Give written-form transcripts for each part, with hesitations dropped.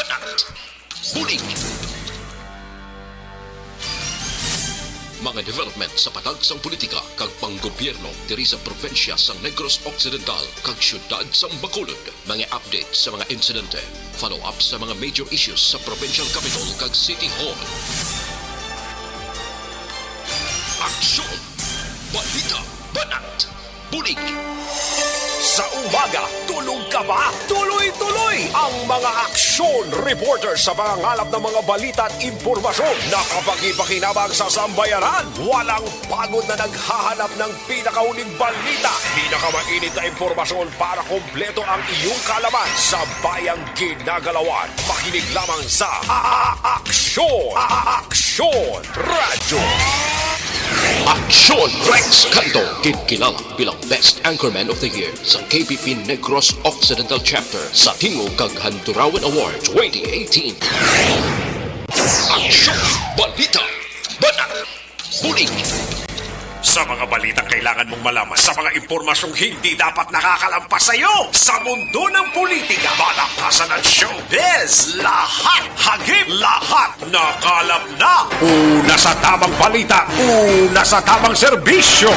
banat, bulig. Mga development sa patagsang politika kag panggobyerno diri sa probinsya sa Negros Occidental kag syudad sa Bacolod. Mga update sa mga insidente, follow-up sa mga major issues sa provincial capital kag City Hall. Aksyon! Balita! Banat! Bulig! Sa umaga, tulog ka ba? Tuloy-tuloy ang mga aksyon reporter sa mga ngalap ng mga balita at impormasyon na kapag-ipakinabang sa sambayanan. Walang pagod na naghahanap ng pinakauling balita. Pinakamainit na impormasyon para kompleto ang iyong kalaman sa bayang ginagalawan. Makinig lamang sa Aksyon! Aksyon Radio! Aksyon! Rex Canto, kinilala bilang Best Anchorman of the Year sa KBP Negros Occidental Chapter sa Tingog kag Handurawan Award 2018. Aksyon! Balita! Banat! Bulig! Sa mga balitang kailangan mong malaman, sa mga impormasyong hindi dapat nakakalampas sa iyo, sa mundo ng politika, balakasan at showbiz, lahat, hagip, lahat, nakalap na. Una sa tamang balita, una sa tamang serbisyo.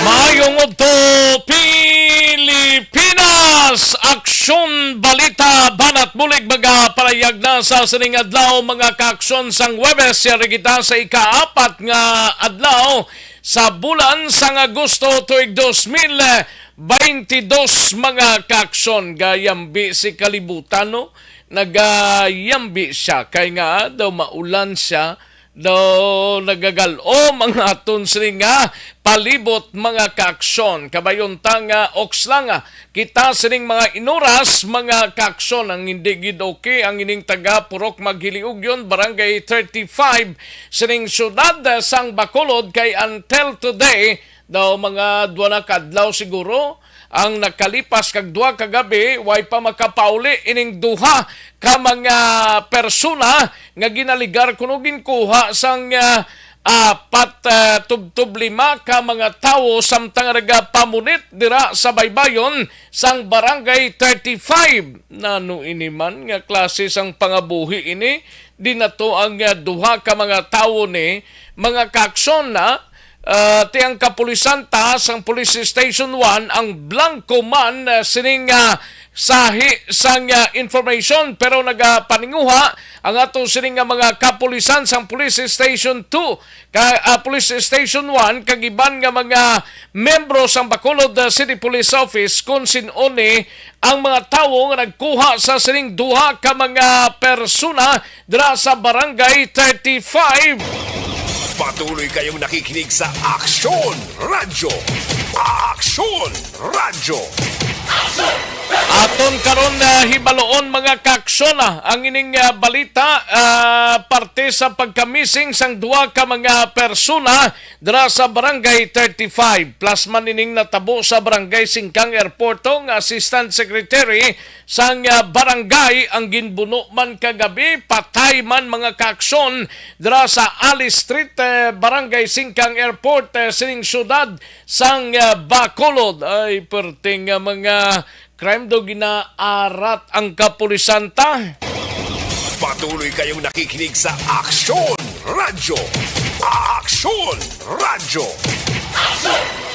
Mayong Udto, Pilipinas! Aksyon, balita, banat, bulig, mga parayag na sa sining adlaw, mga kaaksyon sang Webes, yari kita sa ika-4 nga adlaw sa bulan sang Agosto tuig 2022, mga kaaksyon. Gayambi si kalibutan, no? Nagayambi siya, kay nga daw maulan siya, daw nagagalo mga tunsi nga palibot, mga kaaksyon. Kabayon tanga okslanga kita sining mga inuras, mga kaaksyon. Ang hindi gid okay ang ining taga Purok Maghiliug yon, Barangay 35 sining syudad sang Bacolod, kay until today daw mga duwa na kadlaw siguro ang nakalipas kag duha ka gabi, way pa makapauli ining duha ka mga persona nga ginaligar kuno ginkuha sang tubtub 5 ka mga tawo samtang naga pamunit dira sa baybayon sang Barangay 35. Nano ini man nga klase sang pangabuhi ini, di na to ang duha ka mga tawo ni, mga kaaksyon na tiyang kapulisan taas ang Police Station 1 ang blanco man sining sahi sang information, pero nagapaninguha ang ato sining mga kapulisan sang Police Station 2 Police Station 1 kagiban nga mga membro sang Bacolod City Police Office kung sinone ang mga tawo nga nagkuha sa sining duha ka mga persona dira sa Barangay 35. Patuloy kayong nakikinig sa Aksyon Radio. Aksyon Radio. Aton karon hibaloon, mga kaaksyon, ang ining balita parte sa pagkamising sang duha ka mga persona dira sa Barangay 35. Plus man ining natabo sa Barangay Singkang Airport nga Assistant Secretary sang barangay ang ginbuno man kagabi, patay man, mga kaaksyon, dira sa Alice Street, Barangay Singkang Airport sining syudad sang Bacolod. Ay perting mga crime do ginaarat ang kapulisan ta. Patuloy kayong nakikinig sa Aksyon Radio. Aksyon Radio.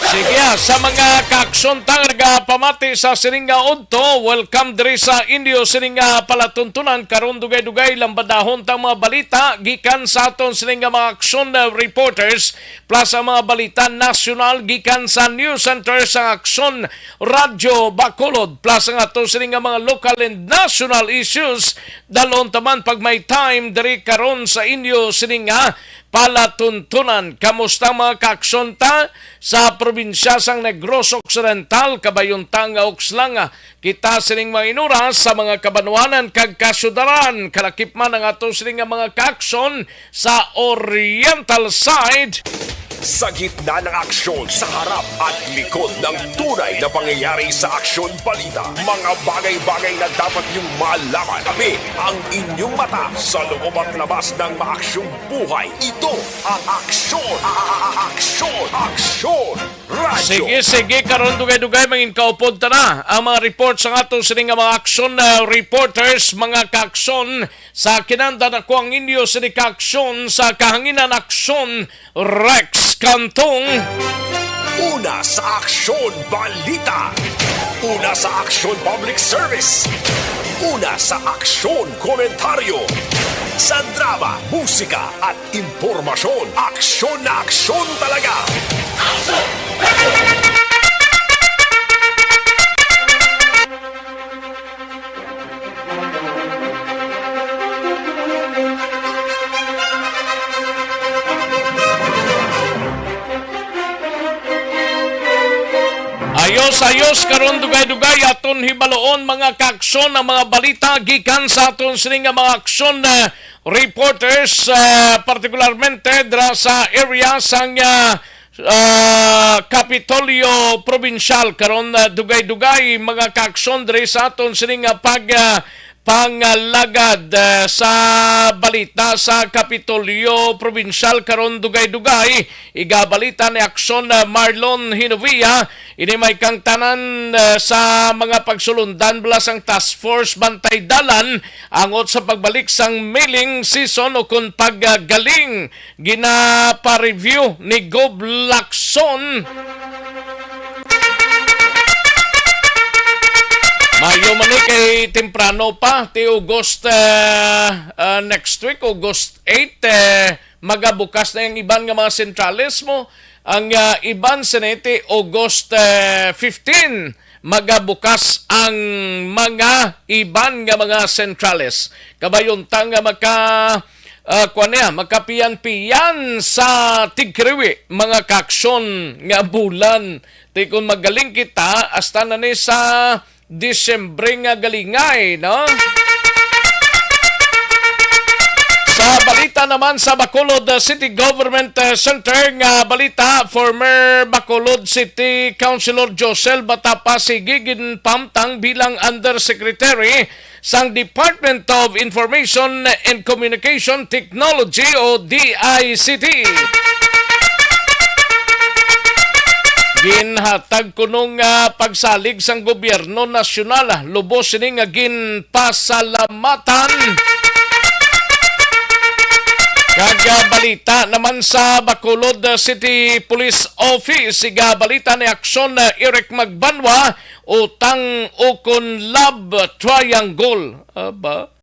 Sige, sa mga kaaksyon tang pamati sa sininga udto, welcome diri sa Indio sininga palatuntunan karon dugay-dugay lambadahon tang mga balita gikan sa aton sininga mga aksyon reporters, plus ang mga balita nasyonal gikan sa News Center sa Aksyon Radio Bacolod, plus ang aton sininga mga local and national issues dalon taman pag may time diri karon sa Indio sininga palatuntunan. Kamusta mga kaaksyon ta sa probinsya sang Negros Occidental, kabayuntang Oxlanga. Kita sining mga inuras sa mga kabanwanan kag kasyudaran. Kalakip man ang ato sining mga kaaksyon sa Oriental side. Sa gitna ng aksyon sa harap at likod ng tunay na pangyayari sa aksyon balita, mga bagay-bagay na dapat niyong malaman. Kami ang inyong mata sa loob at labas ng maaksyong buhay. Ito ang aksyon! Aksyon! Aksyon! Radyo! Sige, karon dugay-dugay mangin kaupod ta na ang mga reports sa ato sining mga aksyon na reporters, mga kaaksyon sa kinanda na ko ang inyo sa kaaksyon sa kahanginan aksyon Rex Kantong. Una sa aksyon balita. Una sa aksyon public service. Una sa aksyon komentaryo. Sa drama, musika at impormasyon. Aksyon na aksyon talaga. Ayos karon dugay-dugay aton hibaloon mga kaaksyon ang mga balita gikan sa aton sining mga aksyon na reporters, partikularmente dra sa area sang Kapitolyo Provincial. Karon dugay-dugay mga kaaksyon diri sa aton sining pangalagad sa balita sa Kapitolyo Provincial. Karon dugay-dugay igabalita ni aksyon Marlon Hinovia ini may kang tanan sa mga pagsulundan bala sang task force bantay dalan angot sa pagbalik sang mailing season o kun paggagaling gina-review ni Gob Lacson. Mayo man kay temprano pa, ti August next week, August 8, magabukas na yung iban nga mga sentrales mo. Ang iban senete, August 15, magabukas ang mga iban nga mga sentrales. Kabayuntang nga makapiyan-piyan sa tigkriwi, mga kaaksyon nga bulan. Ti kung magaling kita, hasta na ni sa Disyembre nga galingay, no? Sa balita naman sa Bacolod City Government Center nga balita, former Bacolod City Councilor Josel Batapa Sigigin Pamtang bilang Undersecretary sang Department of Information and Communication Technology o DICT. Ginhatag kunong pagsalig sang gobyerno nasyonal, lubos sini nga ginpasalamatan. Kaga balita naman sa Bacolod City Police Office, siga balita ni aksyon na Eric Magbanwa utang ukon love triangle.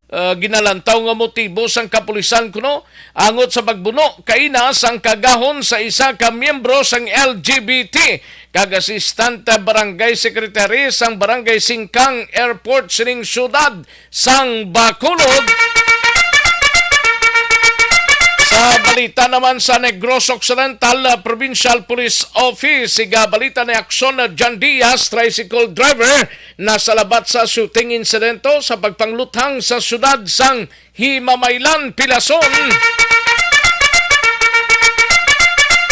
Ginalantaw nga motibo sang kapulisan kuno angot sa pagbuno kaina sang kagahon sa isa ka miyembro sang LGBT kag assistant barangay secretary sang barangay Singkang Airport sining syudad sang Bacolod. Sa balita naman sa Negros Occidental Provincial Police Office, siga balita ni aksyon na John Diaz, tricycle driver, na salabat sa shooting insidento sa pagpangluthang sa syudad sang Himamaylan, Pilason.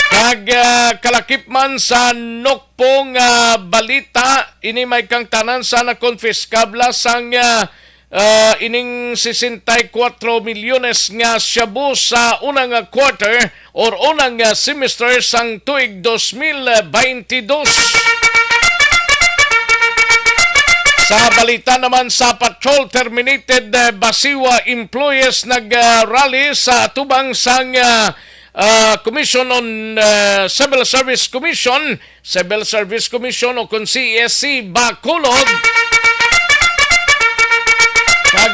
Kag kalakip man sa Nokpong balita, ini may kang tanan sa nakonfiskabla sang ining 64 milyones nga shabu sa unang quarter or unang semester sang tuig 2022. Sa balita naman sa patrol, terminated Basiwa employees nag-rally sa tubang sang Commission on Civil Service Commission o kung CSC Bacolod.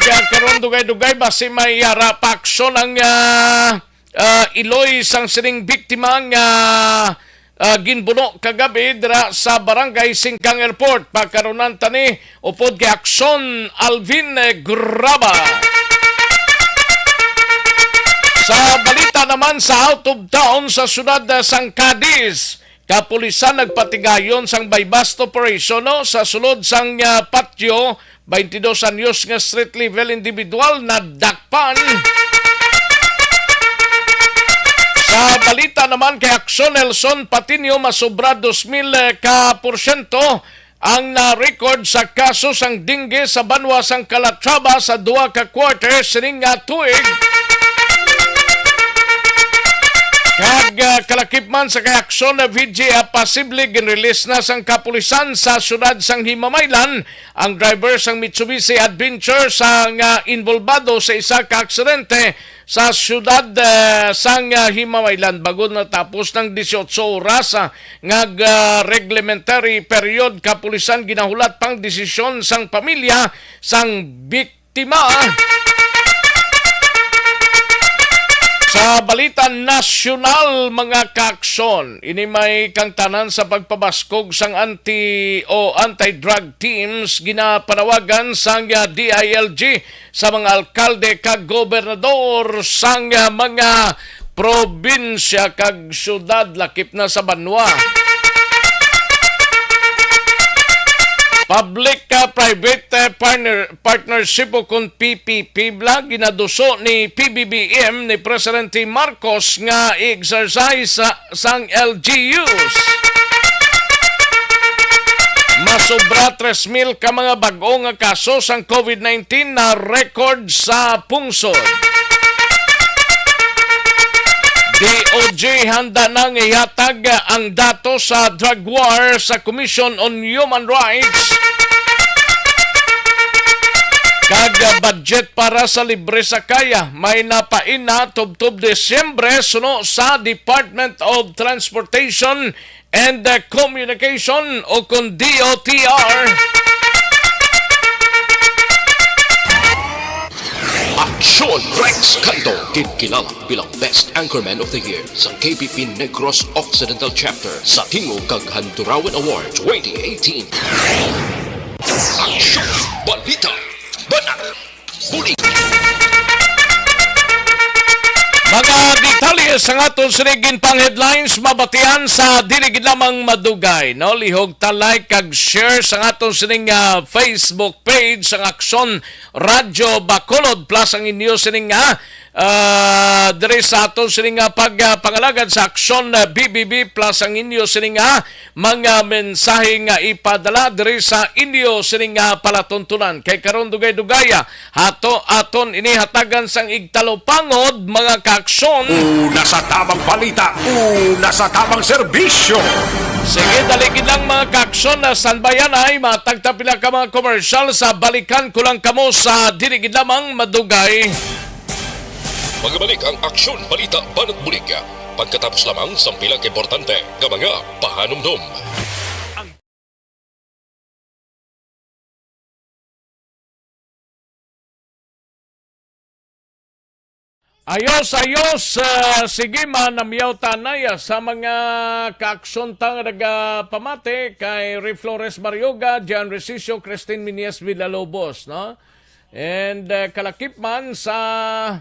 Karon dugay-dugay basi may rapaksyon ang Iloy sang sining biktima nga ginbuno kagabi dira sa barangay Singkang Airport. Pagkaronan tani upod kay aksyon Alvin Graba. Sa balita Balita naman sa out of town sa syudad sang Cadiz. Kapulisan nagpatigayon sang bypass operation no, sa sulod sang patio 22 anyos nga street level individual na dakpan. Sa balita naman kay Action Nelson Patinio masobra 2,000 ka porsyento ang na-record sa kaso sang dingge sa banwa sang Calatrava sa 2 ka quarter sining nga tuig. Kag kalakip man sa kay Action na VGA posible ginrelease na sang kapulisan sa syudad sang Himamaylan ang driver sang Mitsubishi Adventure sang involvado sa isa ka aksidente sa syudad sang Himamaylan bago natapos ng 18 oras nga reglementary period. Kapulisan ginahulat pang desisyon sang pamilya sang biktima. Sa balita nasyonal mga kaaksyon, ini may kangtanan sa pagpabaskog sang anti-drug teams ginapanawagan sang DILG sa mga alkalde kag gobernador sang mga probinsya kag syudad lakip na sa banwa. Public-private partnership o kung PPP ginaduso ni PBBM ni Presidente Marcos nga exercise sang LGUs. Masobra 3,000 ka mga bag-o nga kaso sang COVID-19 na record sa pungsod. DOJ handa nang ihatag ang dato sa drug war sa Commission on Human Rights. Kag budget para sa libre sakaya may napain na tubtob Desyembre suno sa Department of Transportation and Communication o kung DOTR. Aksyon Rex Canto, kilala bilang Best Anchorman of the Year sa KBP Negros Occidental Chapter sa Tingog kag Handurawan Award 2018. Aksyon Balita Banat Bulig. Mga detalye sa aton sinigin pang headlines mabatian sa diligid lamang madugay. No? Lihog talay kag share sa aton sining Facebook page sa Aksyon Radyo Bacolod plus ang inyo sining diri sa aton sining pagpangalagad sa Aksyon BBB plus ang inyo sining mga mensahe nga ipadala diri sa inyo sining palatuntunan. Kay karon dugay-dugaya hato aton ini hatagan sang igtalopangod mga kaaksyon. Una sa tamang balita, una sa tamang serbisyo. Sige, daligid lang mga kaaksyon na sanbayan ay matagtapila ka mga commercial sa balikan ko lang kamo sa diligid lamang madugay. Magbalik ang Aksyon Balita Banat Bulig pagkatapos lamang sa pilang importante nga mga pahanumdum. Ayos, sige manamyaw tanay sa mga kaaksyon tang pamate kay Ray Flores Marioga, Jan Recicio, Christine Minies Villalobos, no? And kalakip man sa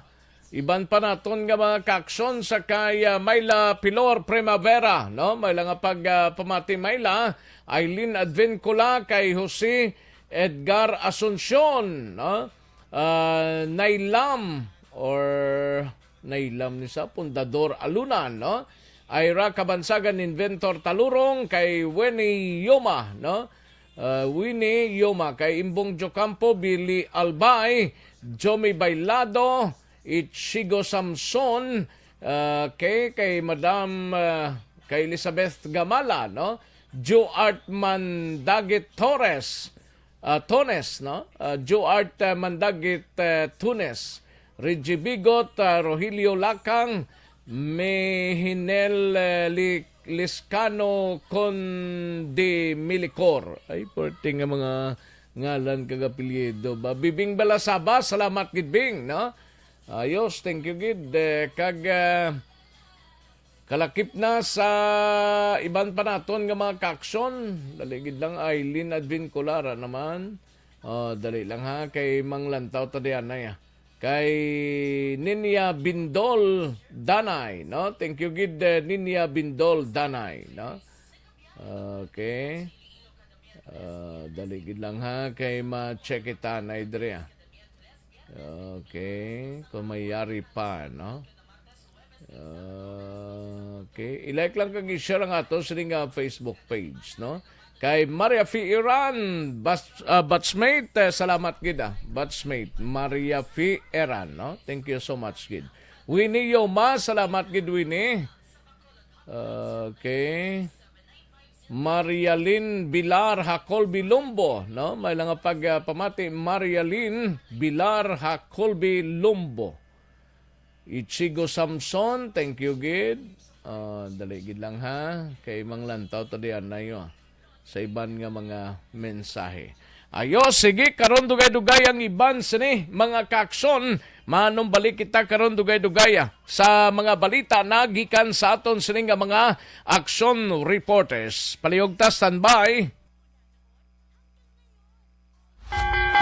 iban pa naton nga mga kaaksyon sa kay Mayla Pilor Primavera, no? Mayla nga pamati Mayla, Aileen Advincula, kay Jose Edgar Asuncion, no? Nailam ni sa Pundador Alunan, no? Ira Kabansagan Inventor Talurong, kay Winnie Yoma, no? Winnie Yoma, kay Imbong Jocampo, Billy Albay, Jomi Bailado, Ichigo Samson, kay Madam kay Elizabeth Gamala, no? Joe Art Mandagit Torres, Tones, no? Joe Art Mandagit Tunes, Reggie Bigot, Rogelio Lakang, Mehinel Liscano Conde Milicor. Ay, porting nga mga ngalan kagapilyedo ba. Bibing Balasaba, salamat gid Bing, no? Ayos, thank you gid. Kag kalakip na sa iban pa naton nga mga kaaksyon. Daligid lang Aileen Advinculara naman. Dali lang ha, kay Mang Lantaw tadiyan na ya. kay Ninya Bindol Danay, no? Thank you gid Ninya Bindol Danay, no? Okay. Daligid lang ha kay ma-check kita na idrea. Okay, kung may yari pa, no? Okay, i-like lang kag i-share nga to sa Facebook page, no? Kay Maria Fi Iran, batchmate, salamat gid batchmate Maria Fi Iran, no? Thank you so much gid. Winnie Yoma, salamat gid Winnie. Okay. Marialyn Bilar Hacolby Lumbo, no? May lang pagpamati Marialyn Bilar Hacolby Lumbo. Ichigo Samson, thank you gid. Dali gid lang ha kay Mang Lantaw tadian na yo sa iban nga mga mensahe. Ayo, sige, karon dugay-dugay ang iban sini mga kaaksyon. Manong balik kita karon dugay-dugay sa mga balita na gikan sa aton sini nga mga action reporters. Palihog ta, standby.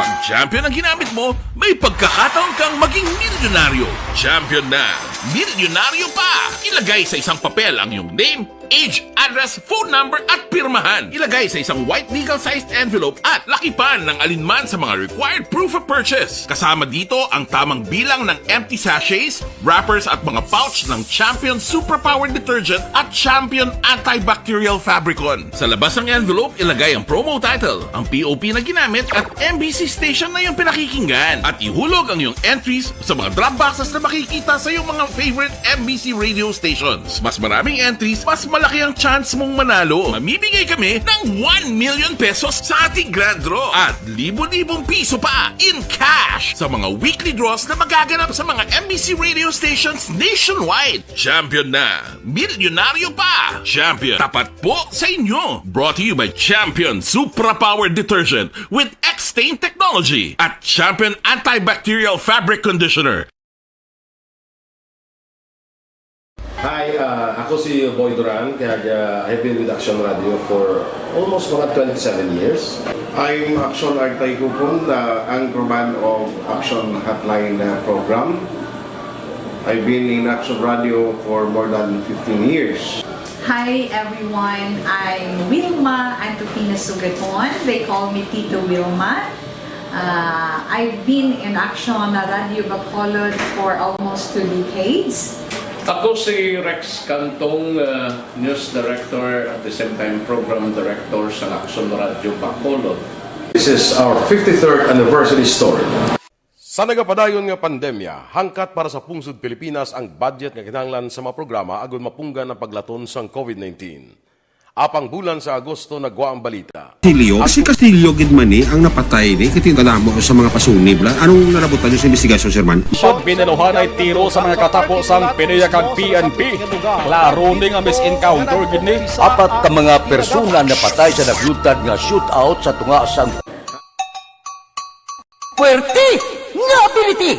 Pag champion ang ginamit mo, may pagkakataon kang maging milyonaryo. Champion na, milyonaryo pa! Ilagay sa isang papel ang iyong name, age, address, phone number at pirmahan. Ilagay sa isang white legal-sized envelope at lakipan ng alinman sa mga required proof of purchase. Kasama dito ang tamang bilang ng empty sachets, wrappers at mga pouch ng Champion Superpower Detergent at Champion Antibacterial Fabricon. Sa labas ng envelope, ilagay ang promo title, ang POP na ginamit at MBC station na yung pinakikinggan. At ihulog ang iyong entries sa mga drop boxes na makikita sa iyong mga favorite MBC radio stations. Mas maraming entries, mas malaki ang chance mong manalo. Mamimigay kami ng 1 million pesos sa ating grand draw at libo-libong piso pa in cash sa mga weekly draws na magaganap sa mga MBC radio stations nationwide. Champion na, milyonaryo pa. Champion, tapat po sa inyo. Brought to you by Champion Supra Power Detergent with X-Stain Technology at Champion Antibacterial Fabric Conditioner. Hi, ako si Boy Duran, kaya I've been with Action Radio for almost mga 27 years. I'm Action Artay Kupon, the anchorman of Action Hotline program. I've been in Action Radio for more than 15 years. Hi everyone, I'm Wilma Antopina Sugaton. They call me Tito Wilma. I've been in Action Radio Bacolod for almost 2 decades. Ako si Rex Cantong, News Director at the same time Program Director sa Action Radio Bacolod. This is our 53rd anniversary story. Sa nagapadayon nga pandemya, hangkat para sa pungsod Pilipinas ang budget nga kinahanglan sa mga programa agud mapunggan ang paglaton sang COVID-19. Apang bulan sa Agosto nagwa ang balita. Castillo, si Castillo gid man ni ang napatay ni kitingala mo sa mga pasunib la. Anong narabutan niyo sa investigasyon, Sir Man? Pag binaluhan ay tiro sa mga katapos ang pinayakag PNP. Klaro ni nga misencounter gid ni. Apat ka mga persona na patay sa naglutad nga shootout sa tunga sang Puerte nga ability.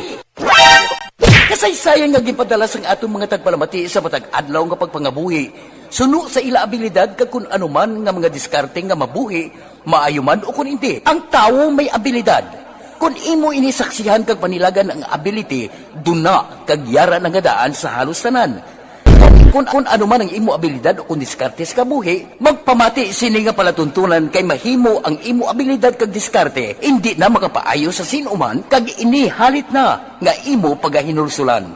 Kasaysayan nga gipadala sang atong mga tagpalamati sa matag adlaw nga pagpangabuhi. Suno sa ila abilidad kag kun anuman nga mga diskarte nga mabuhi, maayo man o kun hindi. Ang tawo may abilidad. Kung imo inisaksihan kag panilagan ang ability, duna kag yara nga daan sa halos tanan. Kung anuman ang imo abilidad o kun diskarte sa kabuhi, magpamati sini nga palatuntunan kay mahimo ang imo abilidad kag diskarte, hindi na makapaayo sa sinuman kag ini halit na nga imo pagahinulsulan.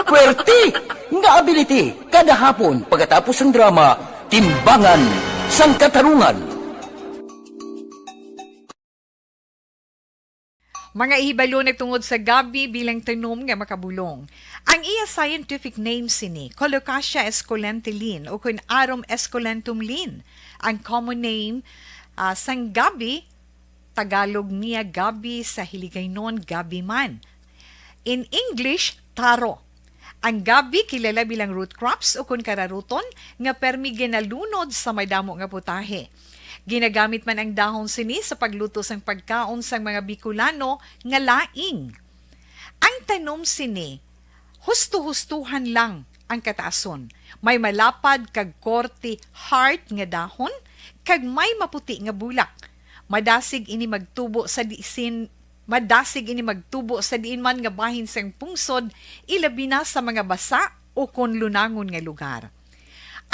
Puwerte nga ability kada hapon pagkatapos ng drama Timbangan sang Katarungan. Mga ihibalo nagtungod sa gabi bilang tanom nga makabulong. Ang iya scientific name sini, Colocasia esculentilin o kun Arum esculentum lin. Ang common name sang gabi, Tagalog niya gabi, sa Hiligaynon gabi man. In English, taro. Ang gabi kilala bilang root crops o kun kararuton nga permi ginalunod sa may damo nga putahe. Ginagamit man ang dahon sini sa pagluto sang pagkaon sang mga Bicolano nga laing. Ang tanom sini, husto-hustuhan lang ang kataason. May malapad kag korte heart nga dahon kag may maputi nga bulak. Madasig ini magtubo sa disin Madasig ini magtubo sa diin man nga bahin sang pungsod, ilabi na sa mga basa o kon lunangon nga lugar.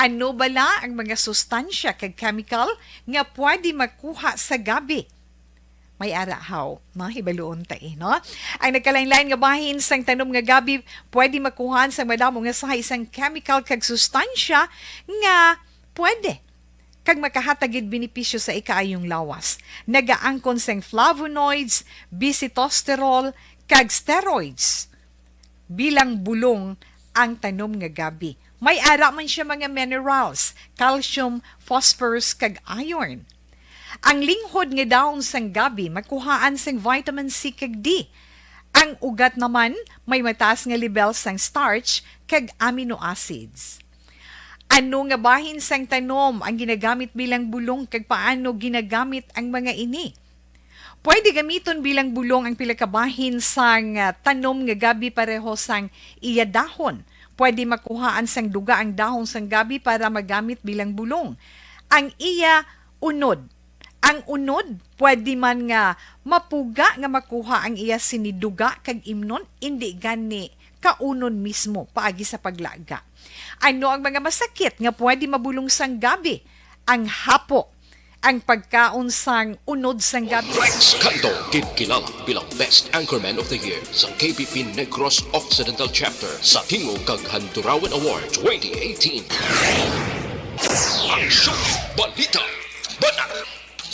Ano bala ang mga sustansya kag chemical nga pwede makuha sa gabi? May arahaw, no? Hibaluon ta no? Ang nagkalain-lain nga bahin sang tanom nga gabi, pwede makuhaan sa madamo nga sa isang chemical kag sustansya nga pwede kag makahatagid benepisyo sa ikaayong lawas. Nagaangkon sang flavonoids, bisitosterol, kag steroids. Bilang bulong ang tanom nga gabi. May ara man siya mga minerals, calcium, phosphorus, kag iron. Ang linghod nga dahon sang gabi makuhaan sang vitamin C kag D. Ang ugat naman may mataas nga level sang starch kag amino acids. Ano nga bahin sang tanom ang ginagamit bilang bulong kag paano ginagamit ang mga ini? Pwede gamiton bilang bulong ang pila ka bahin sang tanom nga gabi pareho sang iya dahon. Pwede makuhaan sang duga ang dahon sang gabi para magamit bilang bulong. Ang iya unod. Ang unod, pwede man nga mapuga nga makuha ang iya siniduga kag imnon, hindi gani kaunon mismo paagi sa paglaga. Ano ang mga masakit nga pwede mabulong sang gabi? Ang hapo, ang pagkaon sang unod sang gabi. Rex Canto, kilala bilang Best Anchorman of the Year sa KBP Negros Occidental Chapter sa Tingog kag Handurawan Award 2018. Aksyon, balita, banat,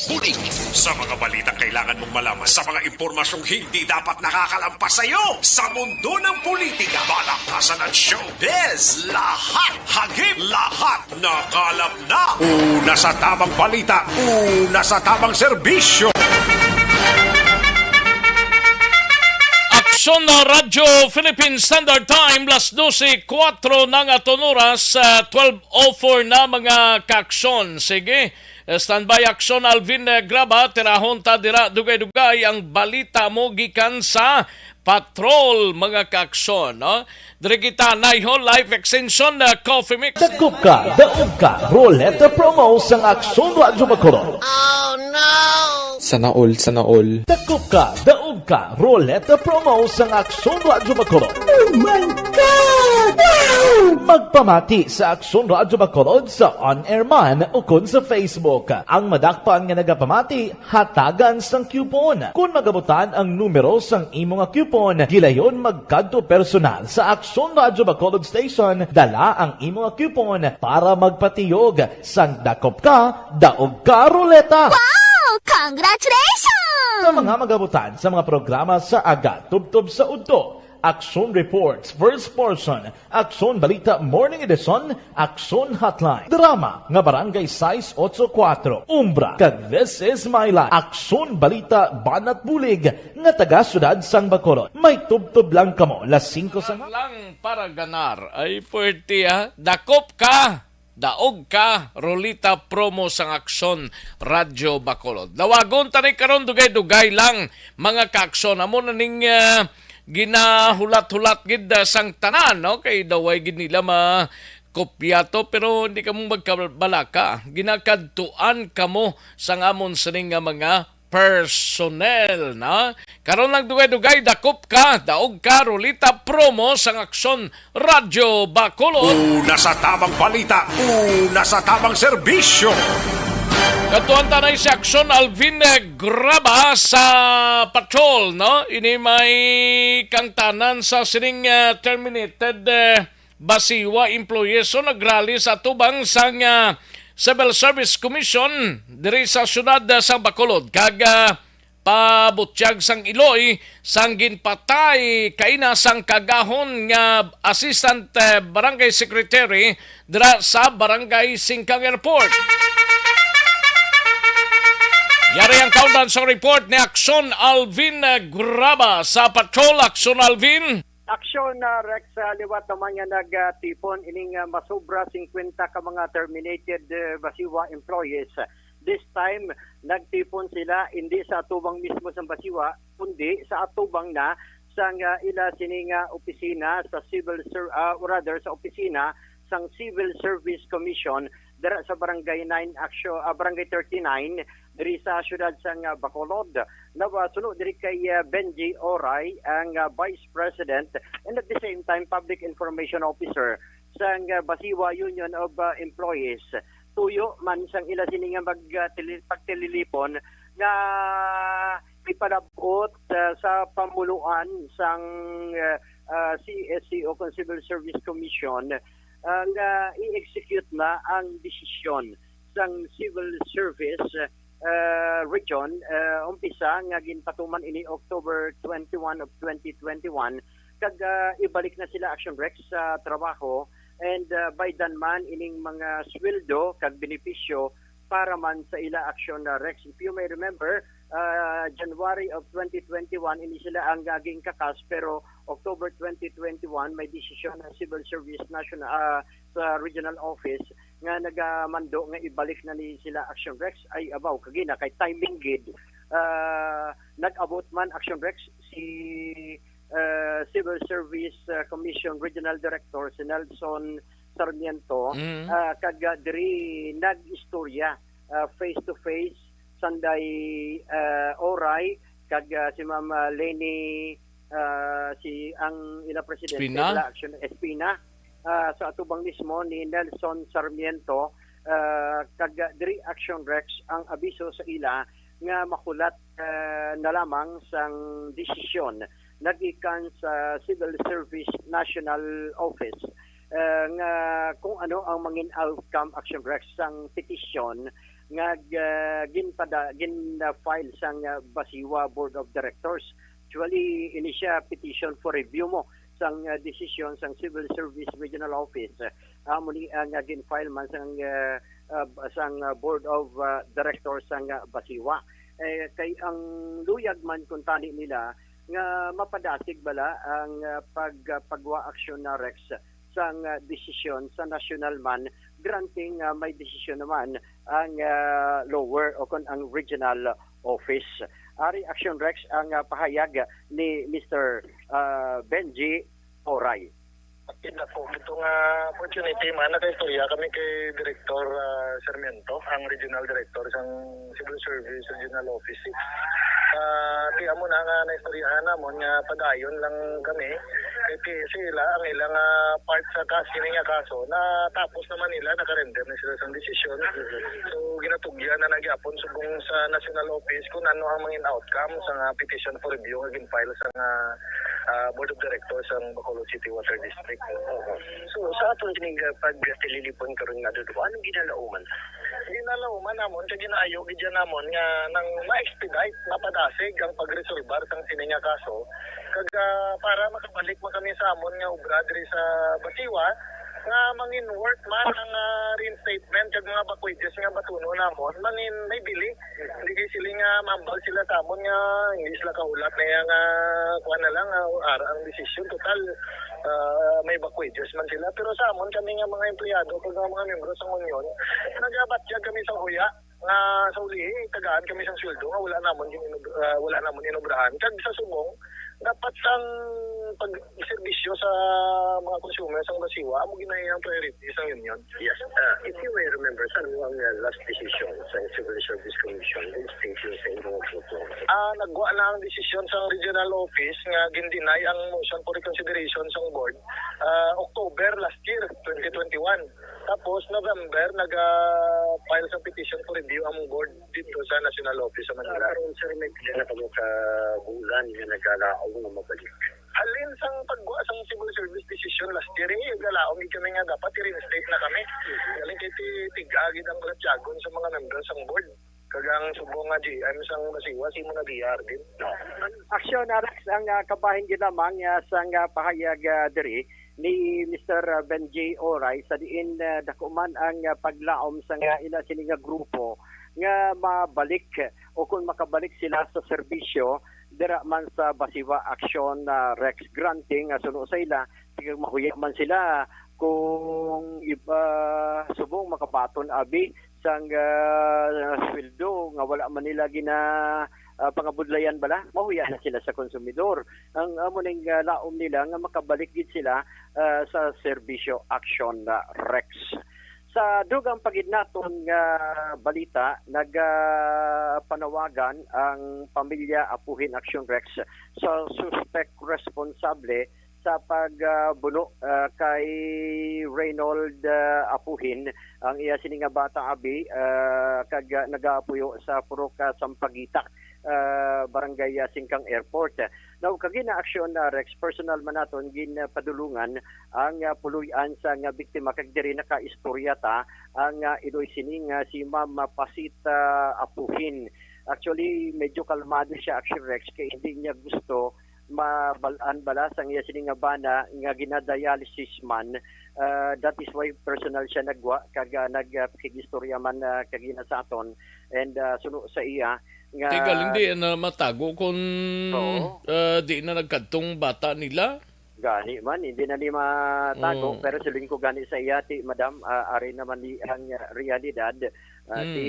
bulig. Sa mga balita kailangan mong malaman, sa mga impormasyong hindi dapat nakakalampas sa iyo, sa mundo ng politika, balakasan at showbiz, lahat, hagip, lahat, nakalap na. Una sa tamang balita, una sa tamang serbisyo. Aksyon na Radyo Philippine Standard Time, las 12:04 ng aton oras, 12:04 na mga kaaksyon. Sige, standby aksyon Alvin Graba, tirahon ta dira dugay-dugay ang balita mo gikan sa patrol mga kaaksyon. No? Dire kita nayhon live extension na Coffee Mix. Daog ka, roulette promo sang Aksyon Radyo Bacolod. Sana all. Daog ka, roulette promo sang Aksyon Radyo Bacolod. Oh my God! Wow! Magpamati sa Aksyon Radyo Bacolod sa on-air man o kun sa Facebook. Ang madakpan nga nagapamati, hatagan sang coupon. Kung magabutan ang numero sang imo nga coupon, gilayon magkadto personal sa Aksyon Radyo Bacolod Station, dala ang imo nga coupon para magpatiyog sang dakop ka, daog ka ruleta. Wow! Congratulations! Sa mga magabutan sa mga programa sa Aga Tubtob sa Udto, Aksyon Reports First Portion, Aksyon Balita Morning Edition, Aksyon Hotline, Drama nga Barangay 684, Umbra, kag This Is My Life, Aksyon Balita Banat Bulig nga taga Syudad Sang Bacolod. May tubtob lang kamo las 5 sa lang para ganar ay pwerte dakop ka, daog ka, rolita promo sang Aksyon Radyo Bacolod. Dawagon tanay karon dugay-dugay lang mga kaaksyon. Amo na ning ginahulat-hulat gid sang tanan, no? Kay daway gid nila kopya to, pero hindi ka mong magkabalaka. Ginakadtuan kamo sang amon sining nga mga personnel, na? Karon lang dugay-dugay, dakop ka, daog ka, rolita promo sang Aksyon Radyo Bacolod. Una sa tamang balita, una sa tamang serbisyo. Katuan tanay si Aksyon Alvin Graba sa patrol, no? Ini may kangtanan sa sining terminated basiwa employees so nagrally sa tubang sang Civil Service Commission diri sa syudad sa Bacolod. Kag pabutyag sang Iloy sang ginpatay kaina sang kagahon nga Assistant Barangay Secretary dira sa Barangay Singkang Airport. Yari ang countdown sa report ni Aksyon Alvin Graba sa patrol. Aksyon Alvin. Aksyon Rex, liwat naman nga nagtipon ining masobra 50 ka mga terminated basiwa employees. This time, nagtipon sila hindi sa atubang mismo sa basiwa, kundi sa atubang na sa ila sining opisina sa sa opisina sang Civil Service Commission dira sa Barangay 39 diri sa syudad sang Bacolod. Sunod diri kay Benji Oray, ang Vice President and at the same time Public Information Officer sang Basiwa Union of Employees. Tuyo man sang ila sini nga pagtililipon nga ipadabot sa pamuluan sang CSC o Civil Service Commission nga i-execute na ang desisyon sang Civil Service Region umpisa nga ginpatuman ini October 21 of 2021 kag ibalik na sila Action Rex sa trabaho and by dan man ining mga sweldo kag benepisyo para man sa ila Action Rex. If you may remember, January of 2021 ini sila ang gaging kakas pero October 2021 may desisyon ng Civil Service National sa Regional Office nga nagamando nga ibalik na ni sila Action Rex ay abaw kagina kay timing gid. Nag-abot man Action Rex si Civil Service Commission Regional Director si Nelson Sarmiento kag diri nag-istorya face to face sanday Oray kag si Ma'am Leni si ang ila presidente Espina. Action Espina sa atubang mismo ni Nelson Sarmiento kag diri Action Rex ang abiso sa ila nga makulat na lamang sang desisyon nagikan sa Civil Service National Office nga kung ano ang mangin outcome Action Rex sang petition nga gin-file sang Basiwa Board of Directors. Actually, ini siya petition for review mo sang decision sang Civil Service Regional Office. Muli ang gin-file man sang Board of Directors sang Basiwa. Kay ang luyag man kung tani nila nga mapadasig bala ang pagwa aksyon na Rex sang desisyon sa national man granting may desisyon naman ang lower o kon ang regional office. Ari Action Rex ang pahayag ni Mr. Benji Oray. Ina po, itong opportunity man nakaistorya kami kay Director Sarmiento, ang Regional Director ng Civil Service Regional Office. Tiya mo na nga naistoryahan namon nga padayon lang kami kay sila ang ilang part sa kaso na tapos naman nila nakarender na sila sa desisyon. So ginatugyan na nagyapon subong sa National Office kung ano ang mga outcome sa petition for review nga gin-file sa Board of Directors ng Bacolod City Water District. So sa atong kining pagtililipon karon nga dudu anong ginalauman? Ginalauman namon kay ginaayo gid namon nga nang ma-expedite mapadasig ang pagresolbar sang sininga kaso kag para makabalik man kami sa amon nga obra diri sa Basiwa nga mangin work man ang reinstatement kag mga bakwidges nga batuno namon mangin may bili hindi kay sila nga mambal sila sa amon nga hindi sila kaulat na yang kuan na lang ang desisyon total may bakwidges man sila pero sa amon kami nga mga empleyado kag mga miyembro sa union nagabatyag kami sa huya nga sa uli tagaan kami sa sweldo nga wala namon inobrahan kag sa subong dapat sang pag-serbisyo sa mga consumer sa Basiwa amo ginahayang priority sa union. Yes. If you may remember, saan ang last decision sa Civil Service Commission in station sa inyong photo? Nagwa na ang desisyon sa regional office nga gindinay ang motion for reconsideration sa board October last year, 2021. Tapos November nag-file sa petition for review ang board dito sa National Office sa Manila. Karon sir may pila ka mo ka bulan nga nagalaog nga mabalik. Halin sang pagwa sang civil service decision last year galaong kami nga dapat i-reinstate na kami. Galing kay tigagid ang ratyagon sa mga members sang board. Kagang subong nga GM sang Basiwa si mo na DR din. Aksyon na Rex ang kabahin gid lamang sang pahayag diri ni Mr. Benji Oray sa diin dakuman ang paglaom sa ila sini nga grupo nga mabalik o kung makabalik sila sa serbisyo dira man sa Basiwa Action Rex granting suno sa ila tigag mahuya man sila kung iba subong makabaton abi sang sweldo nga wala man nila gina pangabudlayan bala mahuya na sila sa konsumidor ang amo ning laom nila nga makabalik gid sila sa serbisyo Action Rex. Sa dugang pagidnaton nga balita, nagpanawagan ang pamilya Apuhin Action Rex sa suspect responsable sa pagbuno kay Reynold Apuhin, ang iya sininga bata abi kag nagaapuyo sa Purok Sampaguita, Barangay Singkang Airport. Now kagina aksyon na Rex, personal man naton ginpadulungan ang puluyan sa nga biktima kag diri naka-istoryata ang idoy sining si Ma'am Pasita Apuhin. Actually medyo kalmado siya Action Rex kay hindi niya gusto mabalaan bala sang iya sining nga bana nga ginadialysis man. That is why personal siya nagwa kag nagkigistorya man kagina sa aton, and suno sa iya nga Tigal, hindi na matago kung di na nagkadtong bata nila. Gani man, hindi na ni matago, pero siling ko gani sa iya, ti madam, ari naman ni ang realidad, ti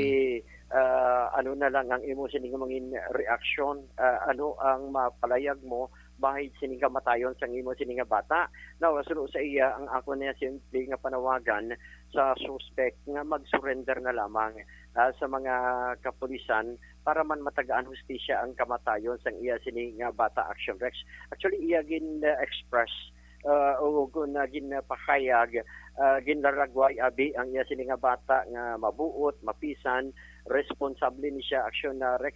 ano na lang ang imo sining mangin reaction, ano ang mapalayag mo, bahid sining kamatayon sa imo sining bata. Now, suno sa iya, ang ako niya simple nga panawagan sa suspect nga mag-surrender na lamang sa mga kapulisan para man matagaan hustisya ang kamatayon sang iya sini nga bata Action Rex. Actually iya gin express o gin pakayag, ginlaragway abi ang iya sini nga bata nga mabuot, mapisan, responsable ni siya Action Rex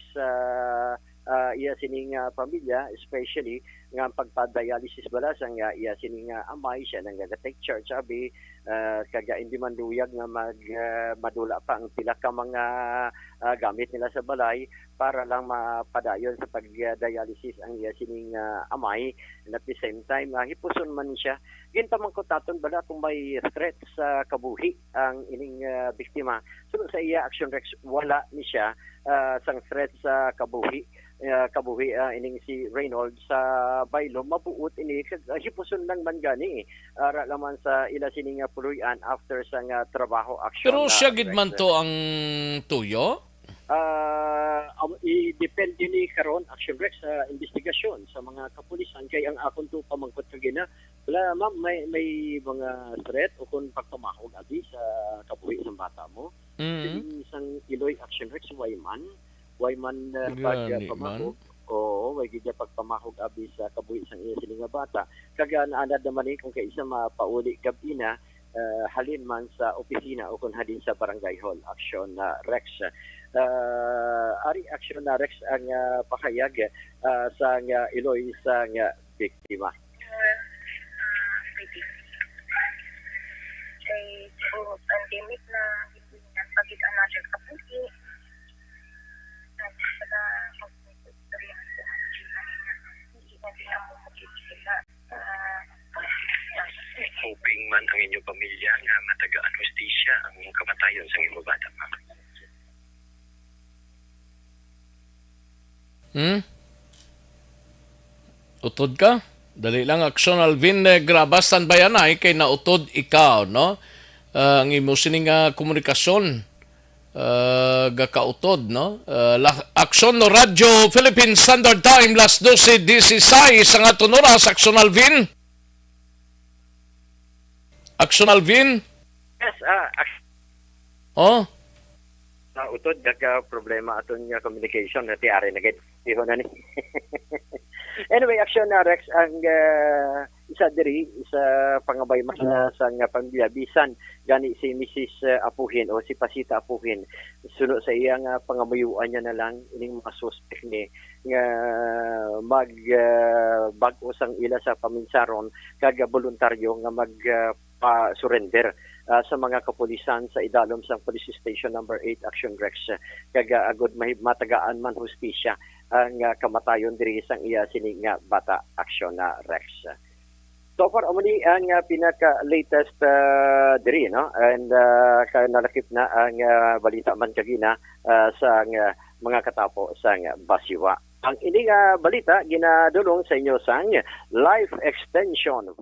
iya sining pamilya, especially nga pagpadialysis bala sang iya sining amay siya nang take charge abi, kaga hindi man luyag nga madula pa ang pila ka mga gamit nila sa balay para lang mapadayon sa pagdialysis ang iya sining amay, and at the same time hipuson man siya. Gintamang ko taton bala kung may threat sa kabuhi ang ining biktima. So sa iya Action Rex wala ni siya sang threat sa kabuhi ining si Reynold sa baylo mabuot ini hipuson lang man gani ara laman sa ila sining puluyan after sa trabaho action. Pero siya gid man to ang tuyo? I-depende ni karon Action Rex sa investigasyon sa mga kapulisan, kay ang akon to pamangkot kagina wala ma'am may mga threat o kung pagpamahog abi sa kabuhi ng bata mo. Isang Iloy Action Rex wayman pagpamahog o way gid pagpamahog abi sa kabuhi sang iya sining bata. Kaga naanad naman kung kaisa mapauli gabi na halin man sa opisina o kung halin sa barangay hall Action Rex. Ari Action Rex ang pakayag sa Iloy sa biktima. Kay pandemic na hindi na pagit-an na siya kaputi. Hoping man ang inyong pamilya nga matagaan hustisya ang kamatayon sa inyong bata, ma'am. Utod ka? Dali lang Action Alvin Grabastan bayanay kay nautod ikaw, no? Ang imo sining komunikasyon gakautod, no? Action no Radyo Philippine Standard Time las 12:16 ang aton oras. Action Alvin. Action Alvin. Yes, Oh. Utod daga problema aton nga communication na tiari na gid iho na ni. Anyway, Action Rex ang isa pangabay mas sa nga pamilya bisan gani si Mrs. Apuhin o si Pasita Apuhin. Suno sa iya nga pangamuyuan niya na lang ining mga suspect ni nga bag-o sang ila sa paminsaron kag voluntaryo nga surrender sa mga kapulisan sa idalom sang Police Station number 8 Action Rex, kaga agod matagaan man hustisya ang kamatayon diri sang iya sini nga bata Action Rex. So far umani ang pinaka latest diri, no, and nalakip na ang balita man kagina sa mga katapo sang Basiwa. Ang ining balita ginadulong sa inyo sang Life Extension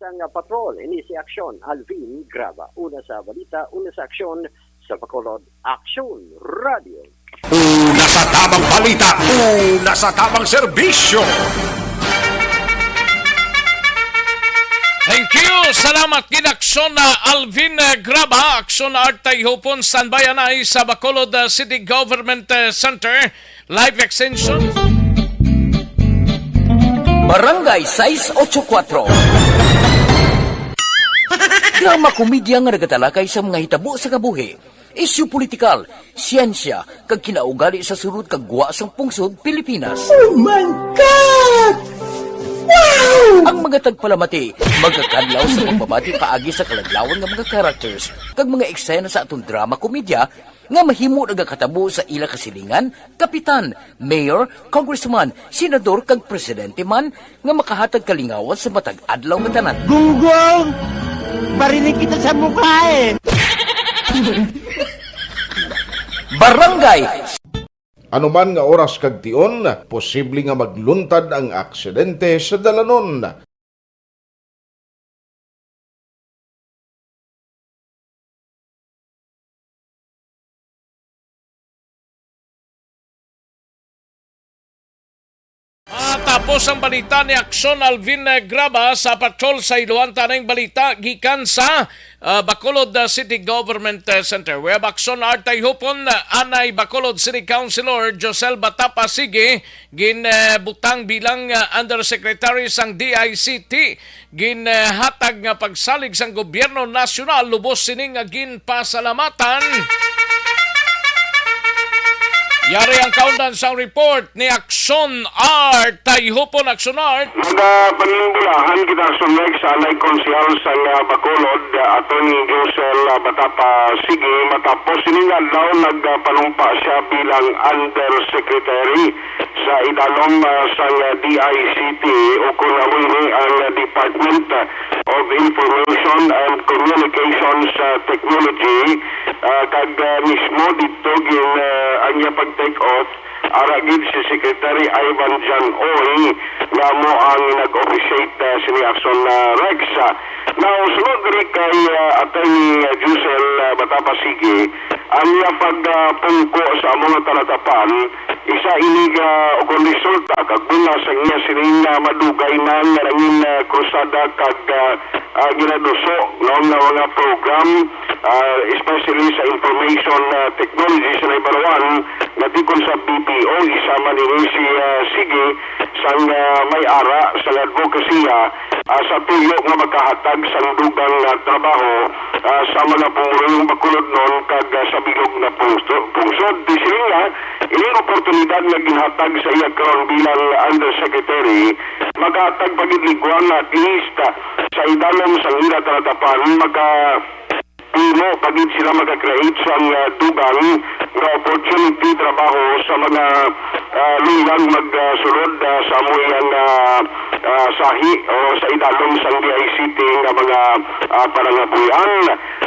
sang patrol ini si aksyon Alvin Graba. Una sa balita, una sa aksyon sa Bacolod Action Radio. Una sa tamang balita, una sa tamang serbisyo. Thank you! Salamat kinaksyon na Alvin Graba, aksyon na Artay Hopon, standby ay sa Bacolod City Government Center, live extension. Barangay 684. Drama komedya nga nagatalakay sa mga hitabo sa kabuhi. Isyu politikal, siyensya, kag kinaugali sa surut kag guwa sang pungsod Pilipinas. Oh my God! Wow! Ang mga tagpalamati, magkakadlaw sa pagbabati paagi sa kalaglawan ng mga characters kag mga eksena sa atong drama komedya nga mahimo nagakatabo sa ila kasilingan, kapitan, mayor, congressman, senador kag presidente man nga makahatag kalingawan sa matag adlaw nga tanan. Gunggong! Barinig kita sa mukha eh! Barangay Anuman nga oras kag tion, posible nga magluntad ang aksidente sa dalanon. Tapos ang balita ni Aksyon Alvin Graba sa patrol sa Iloan. Tanang balita gikan sa Bacolod City Government Center. We have Aksyon Artay Hopon, anay Bacolod City Councilor Josel Batapa Sige, ginbutang bilang Undersecretary sang DICT, ginhatag nga pagsalig sang gobyerno nasyonal, lubos sining ginpasalamatan. Yari ang countdown sa report ni Aksyon Art. Tayo po na Aksyon Art. Paninimbulahan kita Aksyon Rex sa alay konsyal sa Bacolod, Atty. Josel Batapa Sige, matapos siningan daw nagpanumpa siya bilang Undersecretary sa idalom sa DICT o kung nawini ang Department of Information and Communications Technology. Kag mismo dito anya pag-take off aragid si Secretary Ivan Jan Oy nga mo ang nag-officiate si Aksyon Rex. Now, sunod rin kay Atty. Josel Batapa Sige, anya pagpungko sa mga talatapan, isa inig o kung resulta kag buna sa iya sining madugay na nangin krusada kag ginaduso no, na mga program, especially sa information technology sa Naibaruan, natikon sa BPO, isama din si Sige sang may ara sa advokasya sa tuyo nga magkahatag sa dugang trabaho sa mga pumulong Bacolod noon kag sa bilog na pungsod. Di sila ining oportunidad nga ginhatag sa iya karon bilang Undersecretary, maghatag pagidliguan at least sa idalom sa ila talatapan pino pagid sila magka-create sa dugang nga opportunity trabaho sa mga lungang magsulod sa amoyan sahi o sa idalom sa DICT nga mga parangabuyan.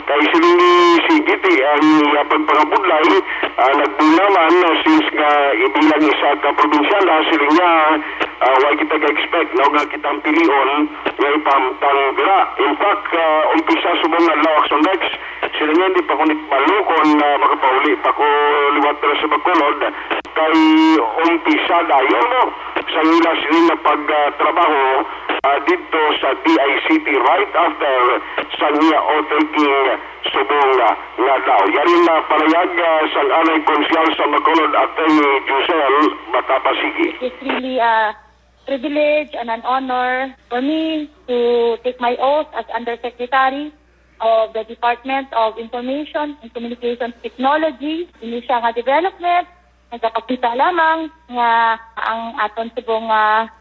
Kay siling sigiti ang pagpangabudlay nagbunaman since nga ibilang isa ka probinsyal siling niya why kita ka-expect na nga kitang pilion nga ipamtang dira. In fact, umpisa subong adlaw Aksyon Rex, sila nga hindi pa kunit balukon na makapauli pa ko liwat pero sa Bacolod kay umpisa dayon mo sa ila sila na pagtrabaho dito sa DICT right after sa niya o-taking subong nga daw. Yarin na palayag sa anay konsyal sa Bacolod Atty. Josel Batapa Sige. It's really a privilege and an honor for me to take my oath as Undersecretary of the Department of Information and Communications Technology. Ini siya nga development, nagkapakita lamang nga ang aton subong